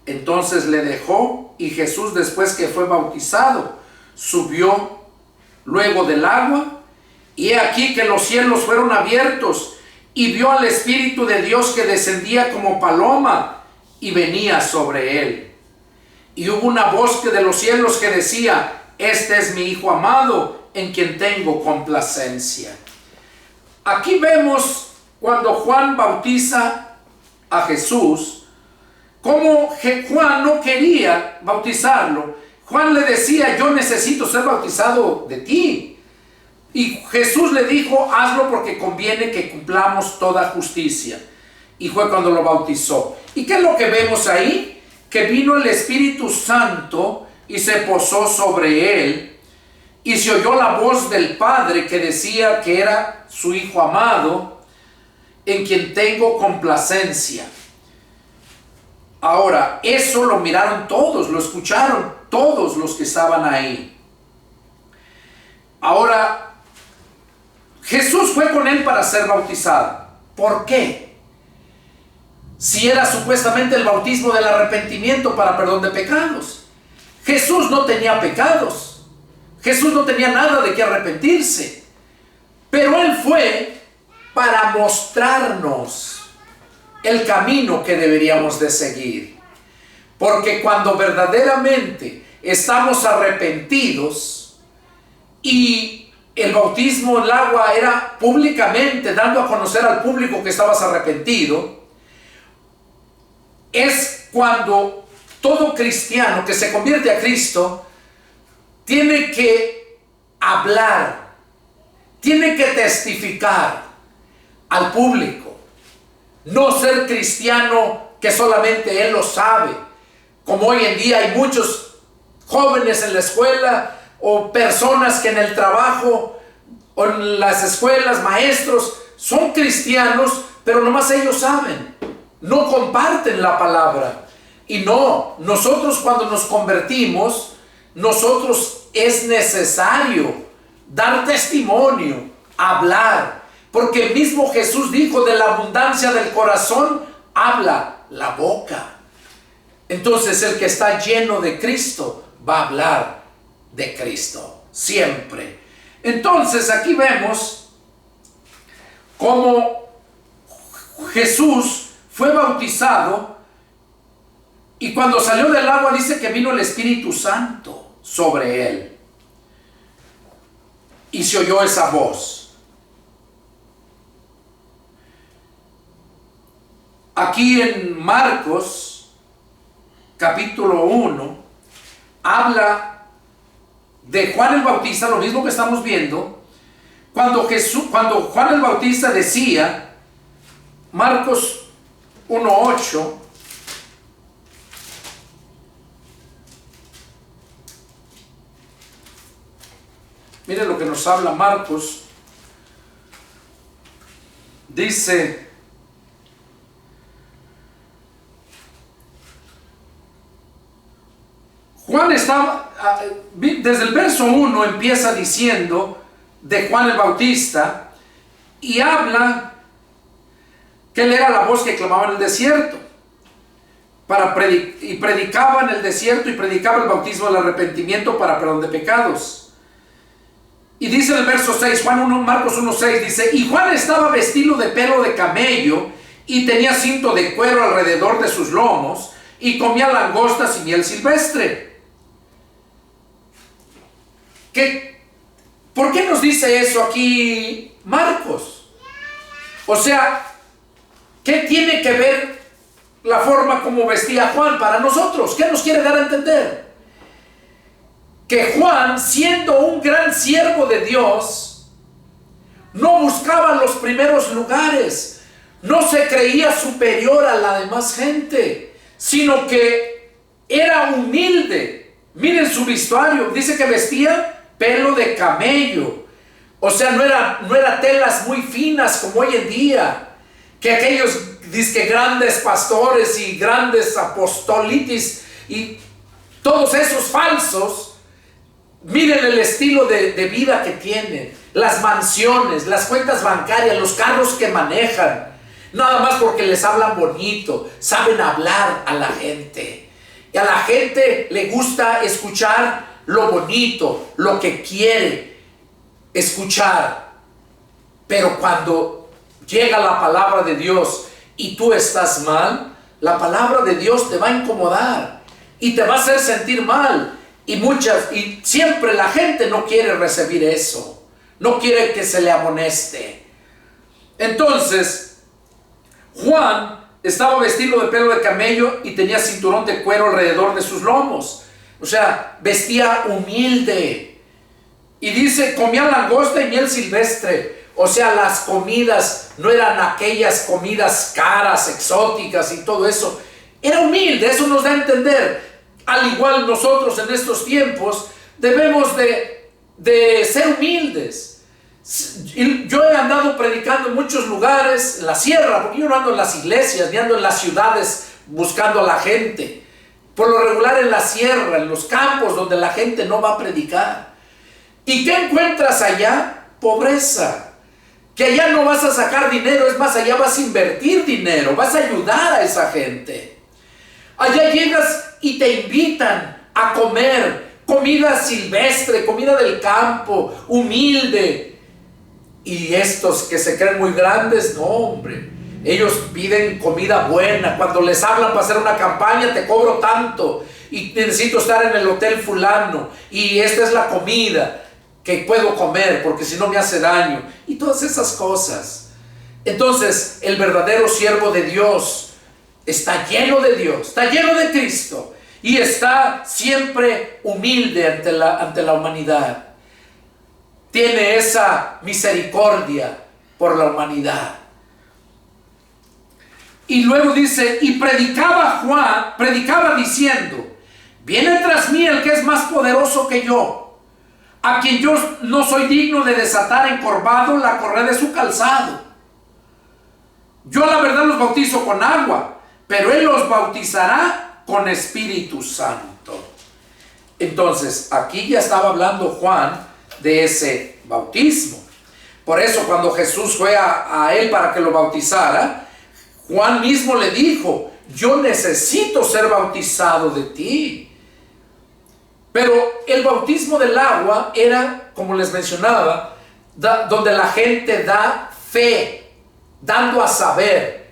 Entonces le dejó, y Jesús, después que fue bautizado, subió luego del agua, y he aquí que los cielos fueron abiertos, y vio al Espíritu de Dios que descendía como paloma, y venía sobre él. Y hubo una voz de los cielos que decía: Este es mi Hijo amado, en quien tengo complacencia. Aquí vemos cuando Juan bautiza a Jesús, como Juan no quería bautizarlo. Juan le decía: yo necesito ser bautizado de ti. Y Jesús le dijo: hazlo porque conviene que cumplamos toda justicia. Y fue cuando lo bautizó. ¿Y qué es lo que vemos ahí? Que vino el Espíritu Santo y se posó sobre él. Y se oyó la voz del Padre que decía que era su Hijo amado, en quien tengo complacencia. Ahora, eso lo miraron todos, lo escucharon todos los que estaban ahí. Ahora, Jesús fue con él para ser bautizado. ¿Por qué? Si era supuestamente el bautismo del arrepentimiento para perdón de pecados. Jesús no tenía pecados. Jesús no tenía nada de qué arrepentirse. Pero él fue para mostrarnos el camino que deberíamos de seguir. Porque cuando verdaderamente estamos arrepentidos, y el bautismo en el agua era públicamente dando a conocer al público que estabas arrepentido, es cuando todo cristiano que se convierte a Cristo tiene que hablar, tiene que testificar al público, no ser cristiano que solamente él lo sabe, como hoy en día hay muchos jóvenes en la escuela o personas que en el trabajo o en las escuelas, maestros, son cristianos, pero nomás ellos saben, no comparten la palabra. Y no, nosotros cuando nos convertimos, nosotros es necesario dar testimonio, hablar, porque el mismo Jesús dijo: de la abundancia del corazón habla la boca. Entonces el que está lleno de Cristo va a hablar de Cristo siempre. Entonces aquí vemos cómo Jesús fue bautizado, y cuando salió del agua dice que vino el Espíritu Santo sobre él, y se oyó esa voz. Aquí en Marcos capítulo 1 habla de Juan el Bautista, lo mismo que estamos viendo, cuando Juan el Bautista decía, Marcos 1:8, miren lo que nos habla Marcos. Dice: Juan estaba, desde el verso 1 empieza diciendo de Juan el Bautista, y habla que él era la voz que clamaba en el desierto, y predicaba en el desierto, y predicaba el bautismo del arrepentimiento para perdón de pecados. Y dice en el verso 6, Marcos 1:6, dice: y Juan estaba vestido de pelo de camello, y tenía cinto de cuero alrededor de sus lomos, y comía langostas y miel silvestre. ¿Por qué nos dice eso aquí Marcos? O sea, ¿qué tiene que ver la forma como vestía Juan para nosotros? ¿Qué nos quiere dar a entender? Que Juan, siendo un gran siervo de Dios, no buscaba los primeros lugares, no se creía superior a la demás gente, sino que era humilde. Miren su vestuario, dice que vestía pelo de camello. O sea, no era telas muy finas como hoy en día, que aquellos dizque grandes pastores y grandes apostolitis y todos esos falsos. Miren el estilo de vida que tienen, las mansiones, las cuentas bancarias, los carros que manejan, nada más porque les hablan bonito, saben hablar a la gente. Y a la gente le gusta escuchar lo bonito, lo que quiere escuchar. Pero cuando llega la palabra de Dios y tú estás mal, la palabra de Dios te va a incomodar y te va a hacer sentir mal. Y siempre la gente no quiere recibir eso, no quiere que se le amoneste. Entonces, Juan estaba vestido de pelo de camello y tenía cinturón de cuero alrededor de sus lomos. O sea, vestía humilde. Y dice, comía langosta y miel silvestre. O sea, las comidas no eran aquellas comidas caras, exóticas y todo eso. Era humilde, eso nos da a entender. Al igual nosotros en estos tiempos debemos de ser humildes. Yo he andado predicando en muchos lugares, en la sierra, porque yo no ando en las iglesias, ni ando en las ciudades buscando a la gente. Por lo regular en la sierra, en los campos donde la gente no va a predicar. ¿Y qué encuentras allá? Pobreza. Que allá no vas a sacar dinero, es más, allá vas a invertir dinero, vas a ayudar a esa gente. Allá llegas y te invitan a comer comida silvestre, comida del campo, humilde. Y estos que se creen muy grandes, no hombre, ellos piden comida buena. Cuando les hablan para hacer una campaña, te cobro tanto y necesito estar en el hotel fulano y esta es la comida que puedo comer porque si no me hace daño y todas esas cosas. Entonces el verdadero siervo de Dios está lleno de Dios, está lleno de Cristo y está siempre humilde ante la humanidad. Tiene esa misericordia por la humanidad. Y luego dice, y predicaba diciendo, viene tras mí el que es más poderoso que yo, a quien yo no soy digno de desatar encorvado la correa de su calzado. Yo la verdad los bautizo con agua, pero Él los bautizará con Espíritu Santo. Entonces, aquí ya estaba hablando Juan de ese bautismo. Por eso cuando Jesús fue a Él para que lo bautizara, Juan mismo le dijo: yo necesito ser bautizado de ti. Pero el bautismo del agua era, como les mencionaba, donde la gente da fe, dando a saber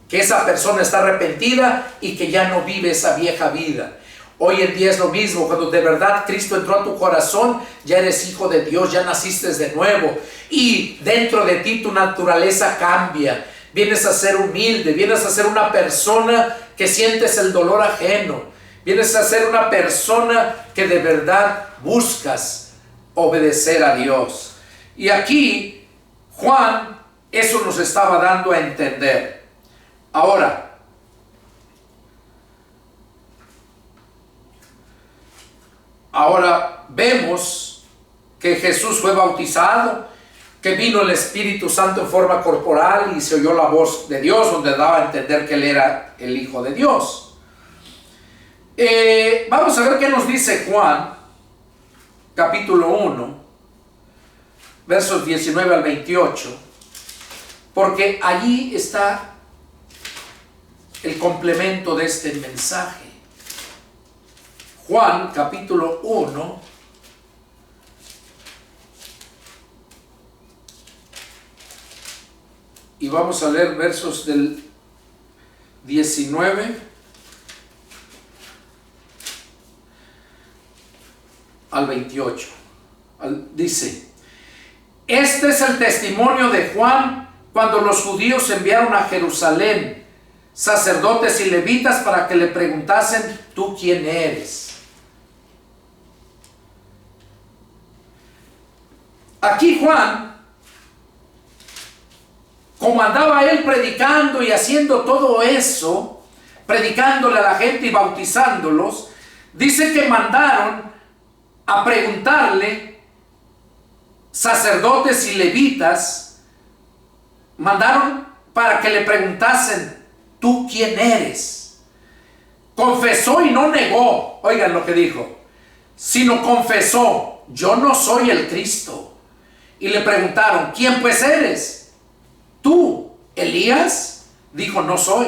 que esa persona está arrepentida y que ya no vive esa vieja vida. Hoy en día es lo mismo. Cuando de verdad Cristo entró a tu corazón, ya eres hijo de Dios, ya naciste de nuevo, y dentro de ti tu naturaleza cambia. Vienes a ser humilde, vienes a ser una persona que sientes el dolor ajeno, vienes a ser una persona que de verdad buscas obedecer a Dios. Y aquí Juan eso nos estaba dando a entender. Ahora vemos que Jesús fue bautizado, que vino el Espíritu Santo en forma corporal y se oyó la voz de Dios, donde daba a entender que Él era el Hijo de Dios. Vamos a ver qué nos dice Juan, capítulo 1, versos 19 al 28, porque allí está el complemento de este mensaje. Juan, capítulo 1, y vamos a leer versos del 19 al 28. Dice: este es el testimonio de Juan cuando los judíos enviaron a Jerusalén sacerdotes y levitas para que le preguntasen: ¿tú quién eres? Aquí Juan, como andaba él predicando y haciendo todo eso, predicándole a la gente y bautizándolos, dice que mandaron a preguntarle sacerdotes y levitas, mandaron para que le preguntasen: ¿tú quién eres? Confesó y no negó, oigan lo que dijo, sino confesó: yo no soy el Cristo. Y le preguntaron: ¿quién pues eres? ¿Tú, Elías? Dijo: no soy.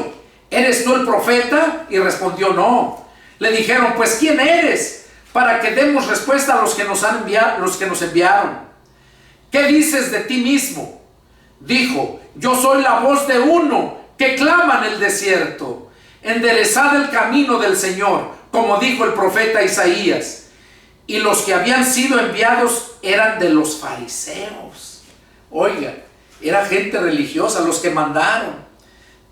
¿Eres tú el profeta? Y respondió: no. Le dijeron: pues ¿quién eres? Para que demos respuesta a los que nos enviaron. ¿Qué dices de ti mismo? Dijo: yo soy la voz de uno que clama en el desierto: enderezad el camino del Señor, como dijo el profeta Isaías. Y los que habían sido enviados eran de los fariseos. Oiga, era gente religiosa los que mandaron.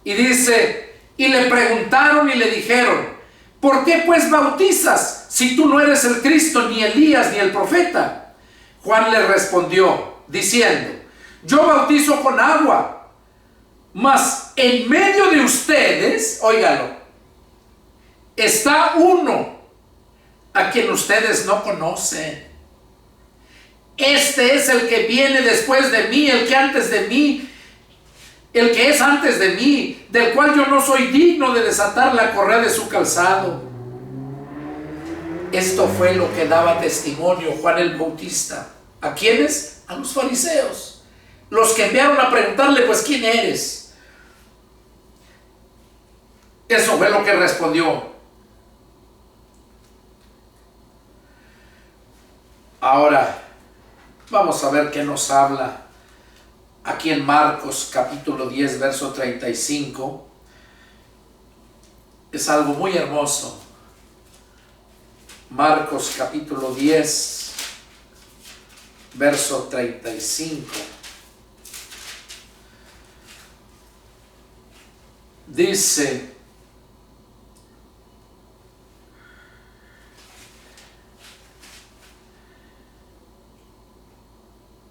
Y dice: y le preguntaron y le dijeron: ¿por qué pues bautizas si tú no eres el Cristo, ni Elías, ni el profeta? Juan le respondió diciendo: yo bautizo con agua, mas en medio de ustedes, óigalo, está uno a quien ustedes no conocen. Este es el que viene después de mí, el que es antes de mí, del cual yo no soy digno de desatar la correa de su calzado. Esto fue lo que daba testimonio Juan el Bautista. ¿A quiénes? A los fariseos, los que enviaron a preguntarle: pues ¿quién eres? Eso fue lo que respondió. Ahora vamos a ver qué nos habla aquí en Marcos capítulo 10 verso 35. Es algo muy hermoso. Marcos capítulo 10 verso 35. Dice: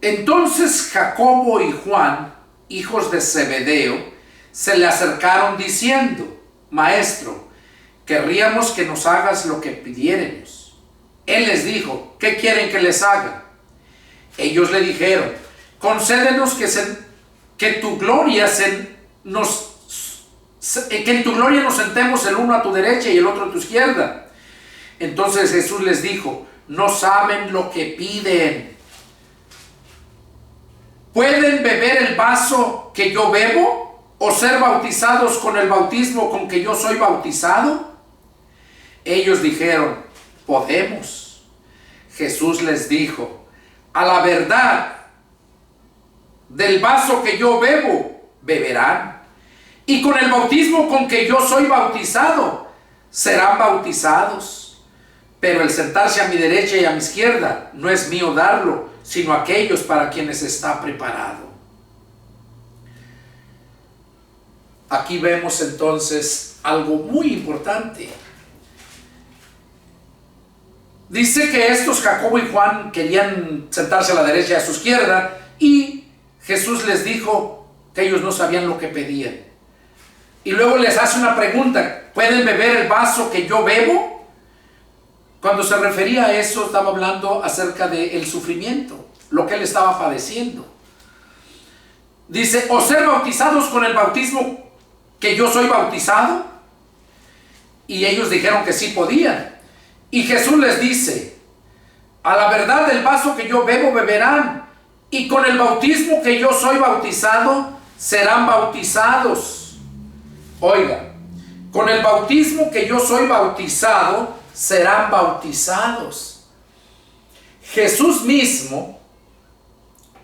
entonces Jacobo y Juan, hijos de Zebedeo, se le acercaron diciendo: Maestro, querríamos que nos hagas lo que pidiéremos. Él les dijo: ¿qué quieren que les haga? Ellos le dijeron: concédenos que tu gloria que en tu gloria nos sentemos el uno a tu derecha y el otro a tu izquierda. Entonces Jesús les dijo: no saben lo que piden. ¿Pueden beber el vaso que yo bebo o ser bautizados con el bautismo con que yo soy bautizado? Ellos dijeron: podemos. Jesús les dijo: a la verdad, del vaso que yo bebo, beberán, y con el bautismo con que yo soy bautizado, serán bautizados. Pero el sentarse a mi derecha y a mi izquierda no es mío darlo, sino aquellos para quienes está preparado. Aquí vemos entonces algo muy importante. Dice que estos, Jacobo y Juan, querían sentarse a la derecha y a su izquierda, y Jesús les dijo que ellos no sabían lo que pedían. Y luego les hace una pregunta: ¿pueden beber el vaso que yo bebo? Cuando se refería a eso, estaba hablando acerca del sufrimiento, lo que él estaba padeciendo. Dice: o ser bautizados con el bautismo que yo soy bautizado. Y ellos dijeron que sí podían. Y Jesús les dice: a la verdad, del vaso que yo bebo, beberán, y con el bautismo que yo soy bautizado, serán bautizados. Oiga, con el bautismo que yo soy bautizado, serán bautizados. Jesús mismo,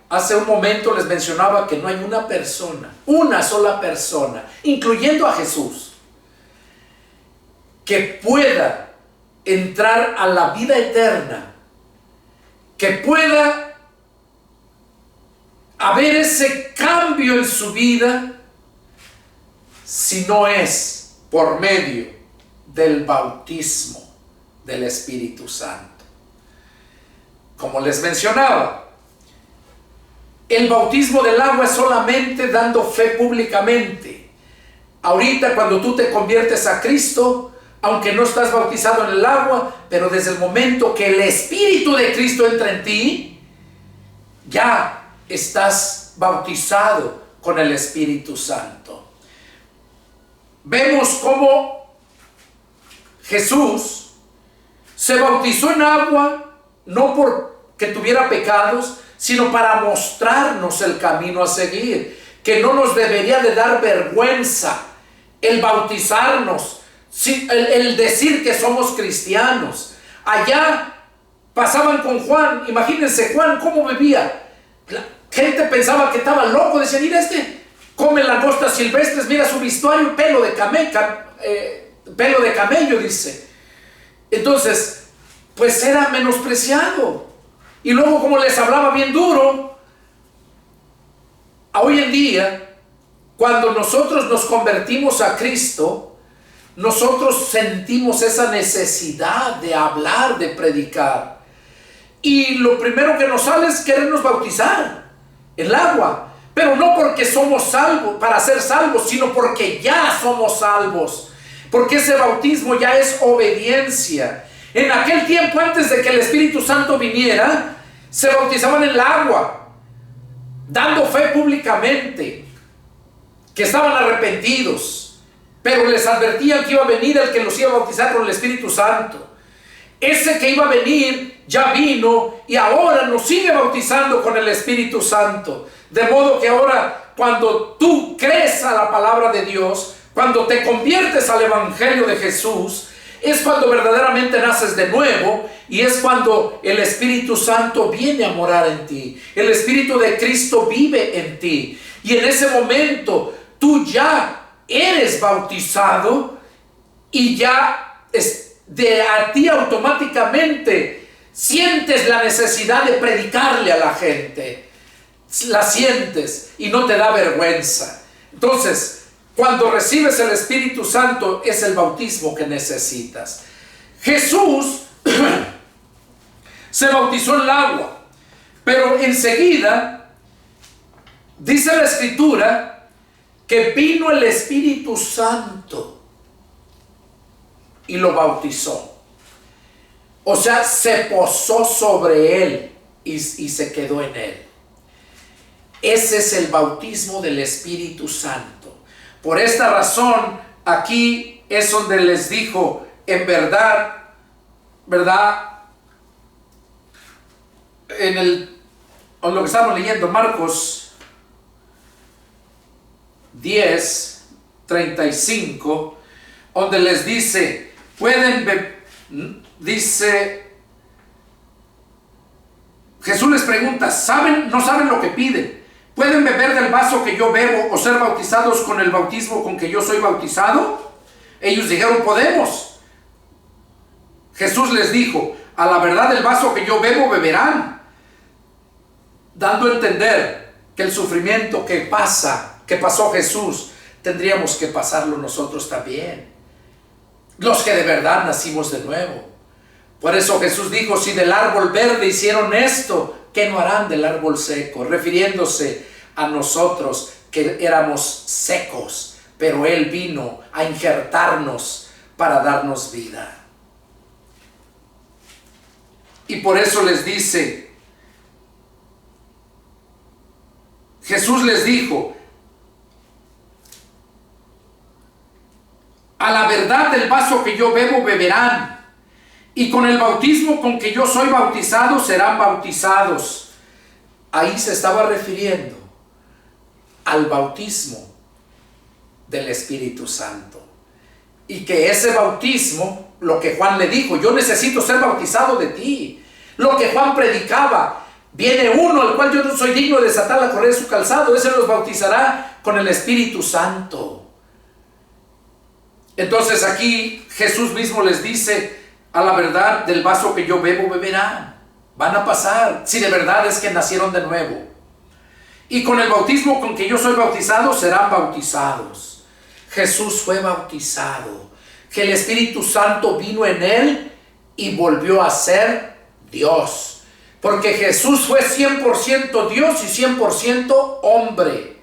hace un momento les mencionaba que no hay una persona, una sola persona, incluyendo a Jesús, que pueda entrar a la vida eterna, que pueda haber ese cambio en su vida, si no es por medio del bautismo del Espíritu Santo. Como les mencionaba, el bautismo del agua es solamente dando fe públicamente. Ahorita, cuando tú te conviertes a Cristo, aunque no estás bautizado en el agua, pero desde el momento que el Espíritu de Cristo entra en ti, ya estás bautizado con el Espíritu Santo. Vemos cómo Jesús se bautizó en agua, no porque tuviera pecados, sino para mostrarnos el camino a seguir, que no nos debería de dar vergüenza el bautizarnos, el decir que somos cristianos. Allá pasaban con Juan, imagínense Juan cómo bebía. La gente pensaba que estaba loco, decía: mira, come langostas silvestres, mira su vestuario, pelo de camello, dice. Entonces, pues era menospreciado. Y luego, como les hablaba bien duro, hoy en día, cuando nosotros nos convertimos a Cristo, nosotros sentimos esa necesidad de hablar, de predicar. Y lo primero que nos sale es querernos bautizar en el agua. Pero no porque somos salvos, para ser salvos, sino porque ya somos salvos. Porque ese bautismo ya es obediencia. En aquel tiempo, antes de que el Espíritu Santo viniera, se bautizaban en el agua, dando fe públicamente, que estaban arrepentidos. Pero les advertían que iba a venir el que los iba a bautizar con el Espíritu Santo. Ese que iba a venir ya vino y ahora nos sigue bautizando con el Espíritu Santo. De modo que ahora, cuando tú crees a la palabra de Dios, cuando te conviertes al Evangelio de Jesús, es cuando verdaderamente naces de nuevo, y es cuando el Espíritu Santo viene a morar en ti. El Espíritu de Cristo vive en ti, y en ese momento tú ya eres bautizado, y ya de a ti automáticamente sientes la necesidad de predicarle a la gente. La sientes y no te da vergüenza. Entonces, cuando recibes el Espíritu Santo, es el bautismo que necesitas. Jesús se bautizó en el agua, pero enseguida dice la Escritura que vino el Espíritu Santo y lo bautizó. O sea, se posó sobre él y se quedó en él. Ese es el bautismo del Espíritu Santo. Por esta razón, aquí es donde les dijo, en verdad, en lo que estamos leyendo, Marcos 10:35, donde les dice, Jesús les pregunta, ¿no saben lo que piden? ¿Pueden beber del vaso que yo bebo o ser bautizados con el bautismo con que yo soy bautizado? Ellos dijeron, podemos. Jesús les dijo, a la verdad del vaso que yo bebo beberán, dando a entender que el sufrimiento que pasó Jesús, tendríamos que pasarlo nosotros también, los que de verdad nacimos de nuevo. Por eso Jesús dijo, si del árbol verde hicieron esto, ¿qué no harán del árbol seco? Refiriéndose a nosotros que éramos secos, pero Él vino a injertarnos para darnos vida. Y por eso les dice, Jesús les dijo, a la verdad del vaso que yo bebo beberán, y con el bautismo con que yo soy bautizado serán bautizados. Ahí se estaba refiriendo al bautismo del Espíritu Santo. Y que ese bautismo, lo que Juan le dijo, yo necesito ser bautizado de ti. Lo que Juan predicaba, viene uno al cual yo no soy digno de desatar la correa de su calzado, ese los bautizará con el Espíritu Santo. Entonces aquí Jesús mismo les dice, a la verdad del vaso que yo bebo beberán. Van a pasar, si de verdad es que nacieron de nuevo. Y con el bautismo con que yo soy bautizado serán bautizados. Jesús fue bautizado, que el Espíritu Santo vino en él y volvió a ser Dios. Porque Jesús fue 100% Dios y 100% hombre.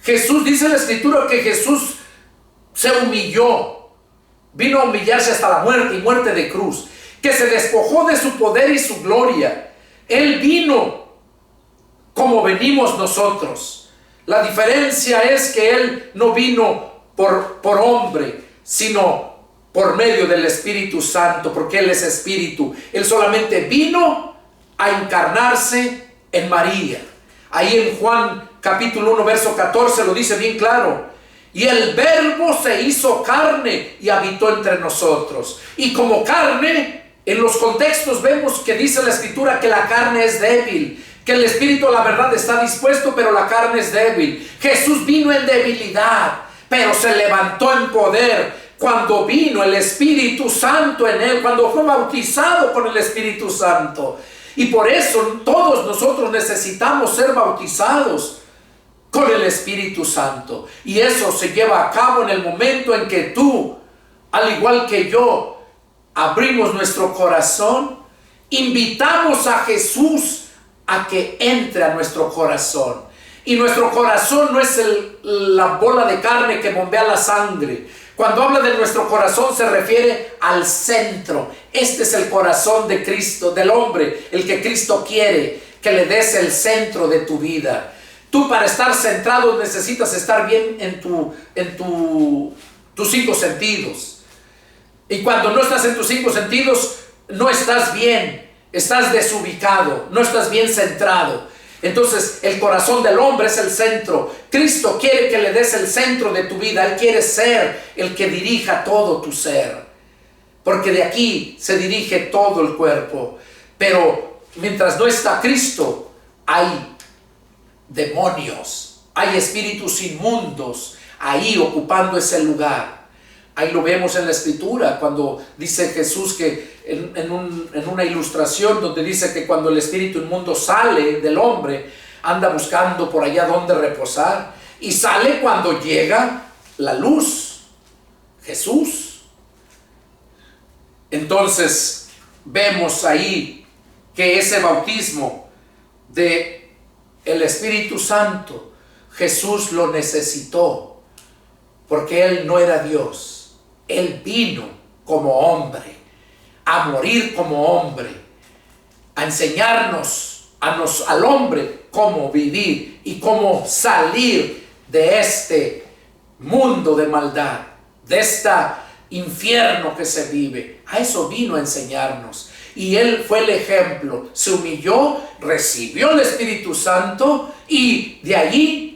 Jesús, dice la Escritura, que Jesús se humilló. Vino a humillarse hasta la muerte y muerte de cruz. Que se despojó de su poder y su gloria. Él vino como venimos nosotros. La diferencia es que Él no vino por hombre, sino por medio del Espíritu Santo, porque Él es Espíritu. Él solamente vino a encarnarse en María. Ahí en Juan capítulo 1 verso 14 lo dice bien claro. Y el Verbo se hizo carne y habitó entre nosotros. Y como carne, en los contextos vemos que dice la Escritura que la carne es débil, que el Espíritu, la verdad, está dispuesto, pero la carne es débil. Jesús vino en debilidad, pero se levantó en poder cuando vino el Espíritu Santo en él, cuando fue bautizado con el Espíritu Santo. Y por eso todos nosotros necesitamos ser bautizados con el Espíritu Santo. Y eso se lleva a cabo en el momento en que tú, al igual que yo, abrimos nuestro corazón, invitamos a Jesús a que entre a nuestro corazón. Y nuestro corazón no es la bola de carne que bombea la sangre. Cuando habla de nuestro corazón se refiere al centro. Este es el corazón de Cristo, del hombre, el que Cristo quiere que le des el centro de tu vida. Tú, para estar centrado, necesitas estar bien en tus 5 sentidos. Y cuando no estás en tus 5 sentidos, no estás bien, estás desubicado, no estás bien centrado. Entonces, el corazón del hombre es el centro. Cristo quiere que le des el centro de tu vida. Él quiere ser el que dirija todo tu ser, porque de aquí se dirige todo el cuerpo. Pero mientras no está Cristo, hay demonios, hay espíritus inmundos ahí ocupando ese lugar. Ahí lo vemos en la Escritura cuando dice Jesús que en una ilustración donde dice que cuando el espíritu inmundo sale del hombre, anda buscando por allá donde reposar, y sale cuando llega la luz, Jesús. Entonces vemos ahí que ese bautismo de el Espíritu Santo, Jesús lo necesitó, porque Él no era Dios. Él vino como hombre, a morir como hombre, a enseñarnos al hombre cómo vivir y cómo salir de este mundo de maldad, de este infierno que se vive. A eso vino a enseñarnos. Y Él fue el ejemplo. Se humilló, recibió el Espíritu Santo y de allí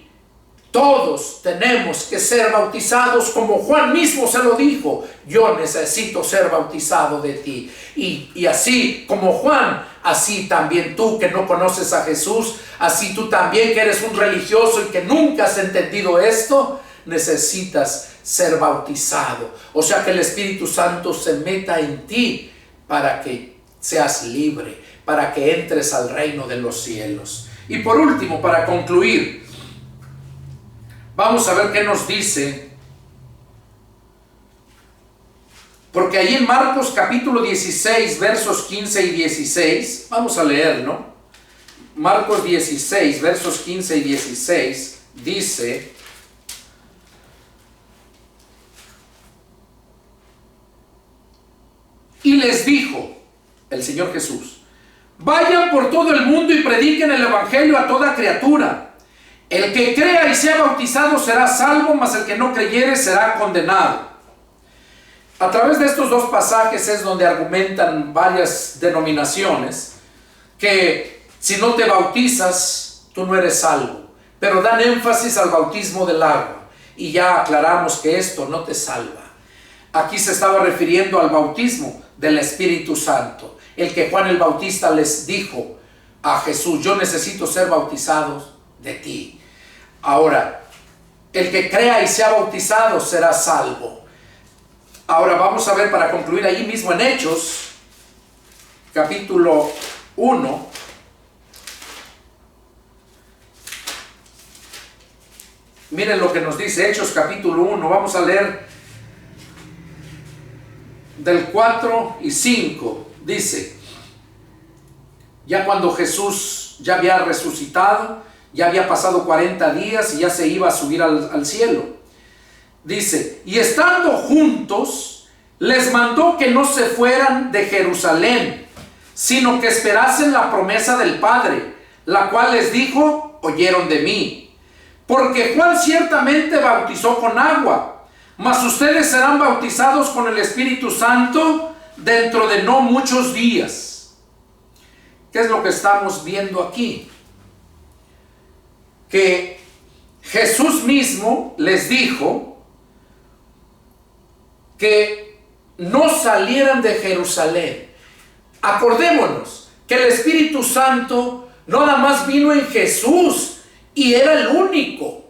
todos tenemos que ser bautizados, como Juan mismo se lo dijo: yo necesito ser bautizado de ti. Y así como Juan, así también tú que no conoces a Jesús, así tú también que eres un religioso y que nunca has entendido esto, necesitas ser bautizado. O sea, que el Espíritu Santo se meta en ti para que seas libre, para que entres al reino de los cielos. Y por último, para concluir, vamos a ver qué nos dice, porque ahí en Marcos capítulo 16, versos 15 y 16, vamos a leer, ¿no? Marcos 16, versos 15 y 16, dice: y les dijo el Señor Jesús: vayan por todo el mundo y prediquen el evangelio a toda criatura. El que crea y sea bautizado será salvo, mas el que no creyere será condenado. A través de estos dos pasajes es donde argumentan varias denominaciones que si no te bautizas, tú no eres salvo. Pero dan énfasis al bautismo del agua. Y ya aclaramos que esto no te salva. Aquí se estaba refiriendo al bautismo del Espíritu Santo. El que Juan el Bautista les dijo a Jesús: yo necesito ser bautizado de ti. Ahora, el que crea y sea bautizado será salvo. Ahora vamos a ver, para concluir, ahí mismo en Hechos, capítulo 1. Miren lo que nos dice Hechos capítulo 1. Vamos a leer del 4 y 5. Dice: ya cuando Jesús ya había resucitado, ya había pasado 40 días y ya se iba a subir al cielo. Dice: y estando juntos, les mandó que no se fueran de Jerusalén, sino que esperasen la promesa del Padre, la cual les dijo: oyeron de mí. Porque Juan ciertamente bautizó con agua, mas ustedes serán bautizados con el Espíritu Santo dentro de no muchos días. ¿Qué es lo que estamos viendo aquí? Que Jesús mismo les dijo que no salieran de Jerusalén. Acordémonos que el Espíritu Santo no nada más vino en Jesús y era el único,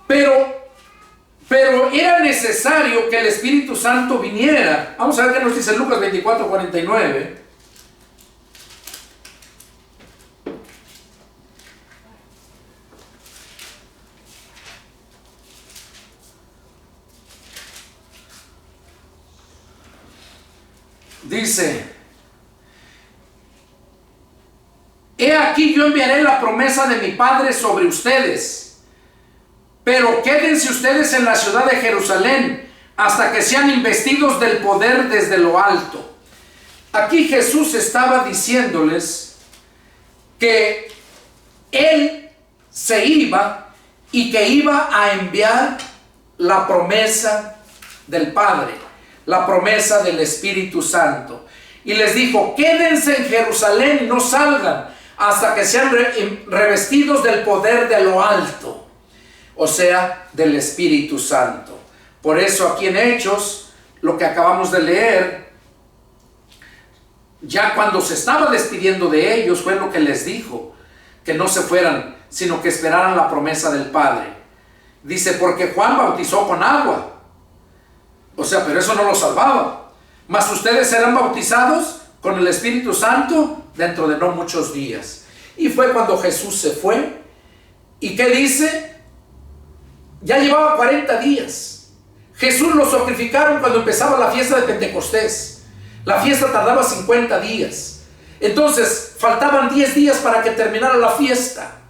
pero era necesario que el Espíritu Santo viniera. Vamos a ver qué nos dice Lucas 24, 49. Dice: he aquí yo enviaré la promesa de mi Padre sobre ustedes, pero quédense ustedes en la ciudad de Jerusalén hasta que sean investidos del poder desde lo alto. Aquí Jesús estaba diciéndoles que Él se iba y que iba a enviar la promesa del Padre, la promesa del Espíritu Santo. Y les dijo: quédense en Jerusalén y no salgan hasta que sean revestidos del poder de lo alto, o sea, del Espíritu Santo. Por eso aquí en Hechos, lo que acabamos de leer, ya cuando se estaba despidiendo de ellos, fue lo que les dijo: que no se fueran, sino que esperaran la promesa del Padre. Dice: porque Juan bautizó con agua, o sea, pero eso no los salvaba. Mas ustedes serán bautizados con el Espíritu Santo dentro de no muchos días. Y fue cuando Jesús se fue. ¿Y qué dice? Ya llevaba 40 días. Jesús lo sacrificaron cuando empezaba la fiesta de Pentecostés. La fiesta tardaba 50 días. Entonces faltaban 10 días para que terminara la fiesta.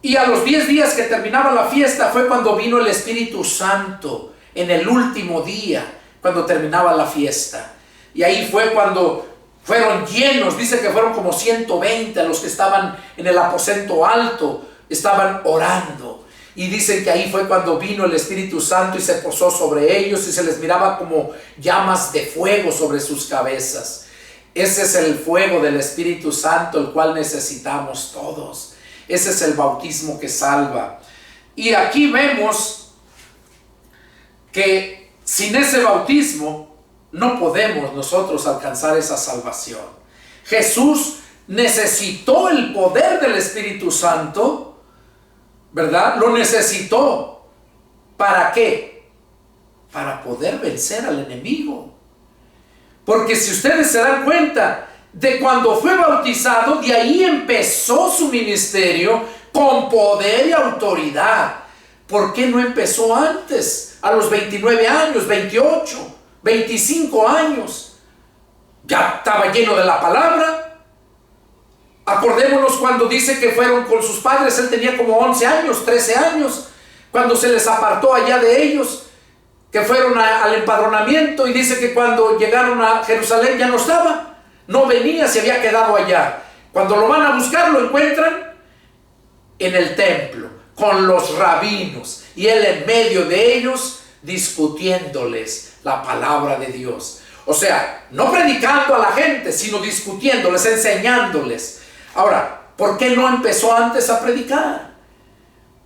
Y a los 10 días que terminaba la fiesta fue cuando vino el Espíritu Santo, en el último día, cuando terminaba la fiesta. Y ahí fue cuando fueron llenos, dice que fueron como 120 los que estaban en el aposento alto, estaban orando. y dicen que ahí fue cuando vino el Espíritu Santo y se posó sobre ellos y se les miraba como llamas de fuego sobre sus cabezas. Ese es el fuego del Espíritu Santo, el cual necesitamos todos. Ese es el bautismo que salva. Y aquí vemos que sin ese bautismo no podemos nosotros alcanzar esa salvación. Jesús necesitó el poder del Espíritu Santo, ¿verdad? Lo necesitó. ¿Para qué? Para poder vencer al enemigo. Porque si ustedes se dan cuenta, de cuando fue bautizado, de ahí empezó su ministerio con poder y autoridad. ¿Por qué no empezó antes? A los 29 años, 28, 25 años. Ya estaba lleno de la palabra. Acordémonos cuando dice que fueron con sus padres, él tenía como 11 años, 13 años, cuando se les apartó allá de ellos, que fueron al empadronamiento, y dice que cuando llegaron a Jerusalén ya no estaba, no venía, se había quedado allá. Cuando lo van a buscar, lo encuentran en el templo, con los rabinos, y él en medio de ellos, discutiéndoles la palabra de Dios. O sea, no predicando a la gente, sino discutiéndoles, enseñándoles. Ahora, ¿por qué no empezó antes a predicar?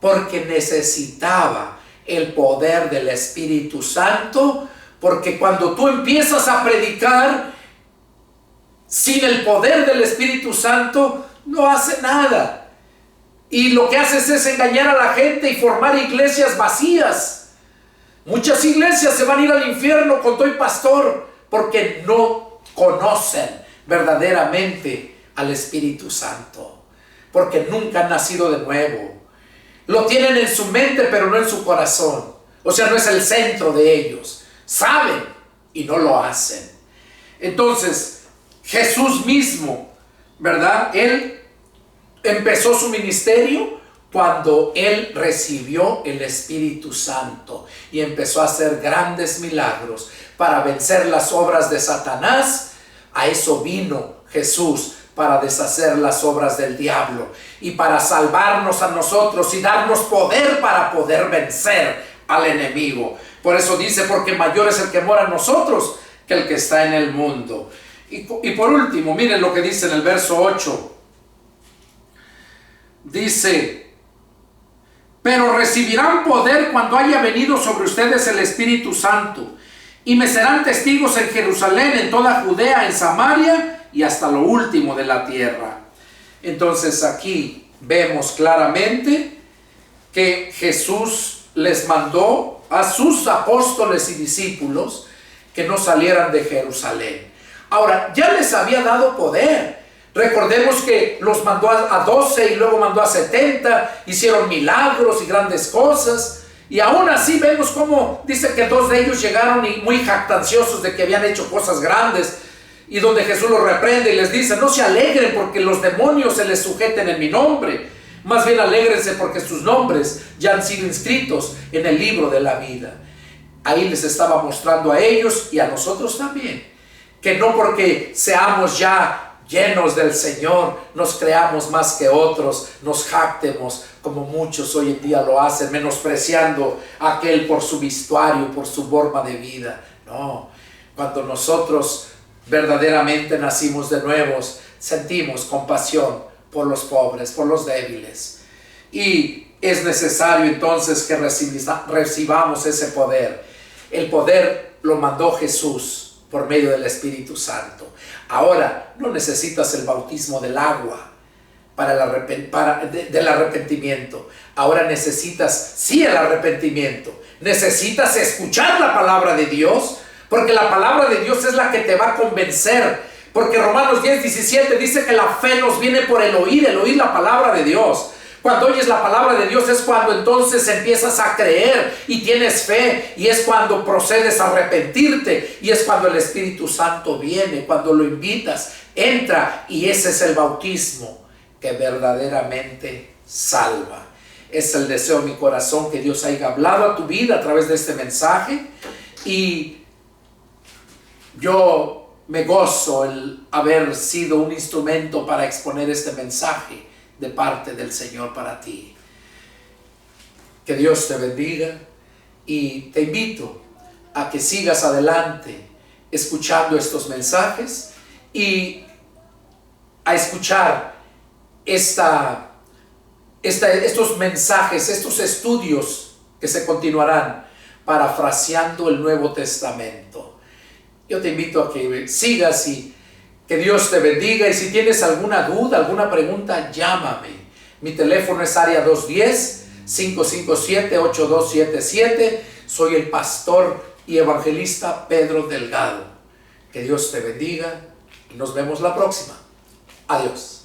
Porque necesitaba el poder del Espíritu Santo, porque cuando tú empiezas a predicar sin el poder del Espíritu Santo, no hace nada. Y lo que haces es engañar a la gente y formar iglesias vacías. Muchas iglesias se van a ir al infierno con todo y pastor, porque no conocen verdaderamente al Espíritu Santo, porque nunca han nacido de nuevo. Lo tienen en su mente, pero no en su corazón. O sea, no es el centro de ellos. Saben y no lo hacen. Entonces, Jesús mismo, ¿verdad? Él empezó su ministerio cuando él recibió el Espíritu Santo y empezó a hacer grandes milagros para vencer las obras de Satanás. A eso vino Jesús, para deshacer las obras del diablo y para salvarnos a nosotros y darnos poder para poder vencer al enemigo. Por eso dice, porque mayor es el que mora en nosotros que el que está en el mundo. Y por último, miren lo que dice en el verso 8. Dice: pero recibirán poder cuando haya venido sobre ustedes el Espíritu Santo, y me serán testigos en Jerusalén, en toda Judea, en Samaria y hasta lo último de la tierra. Entonces aquí vemos claramente que Jesús les mandó a sus apóstoles y discípulos que no salieran de Jerusalén. Ahora, ya les había dado poder. Recordemos que los mandó a 12 y luego mandó a 70, hicieron milagros y grandes cosas. Y aún así vemos cómo dice que 2 de ellos llegaron y muy jactanciosos de que habían hecho cosas grandes, y donde Jesús los reprende y les dice: no se alegren porque los demonios se les sujeten en mi nombre, más bien alégrense porque sus nombres ya han sido inscritos en el libro de la vida. Ahí les estaba mostrando a ellos y a nosotros también, que no porque seamos ya llenos del Señor nos creamos más que otros, nos jactemos como muchos hoy en día lo hacen, menospreciando a aquel por su vestuario, por su forma de vida. No, cuando nosotros verdaderamente nacimos de nuevos, sentimos compasión por los pobres, por los débiles, y es necesario entonces que recibamos ese poder. El poder lo mandó Jesús por medio del Espíritu Santo. Ahora no necesitas el bautismo del agua del arrepentimiento. Ahora necesitas sí el arrepentimiento. Necesitas escuchar la palabra de Dios, porque la palabra de Dios es la que te va a convencer. Porque Romanos 10:17 dice que la fe nos viene por el oír la palabra de Dios. Cuando oyes la palabra de Dios es cuando entonces empiezas a creer y tienes fe, y es cuando procedes a arrepentirte, y es cuando el Espíritu Santo viene, cuando lo invitas, entra, y ese es el bautismo que verdaderamente salva. Es el deseo de mi corazón que Dios haya hablado a tu vida a través de este mensaje, y yo me gozo el haber sido un instrumento para exponer este mensaje de parte del Señor para ti. Que Dios te bendiga y te invito a que sigas adelante escuchando estos mensajes y a escuchar estos mensajes, estos estudios que se continuarán parafraseando el Nuevo Testamento. Yo te invito a que sigas y que Dios te bendiga. Y si tienes alguna duda, alguna pregunta, llámame. Mi teléfono es área 210-557-8277. Soy el pastor y evangelista Pedro Delgado. Que Dios te bendiga y nos vemos la próxima. Adiós.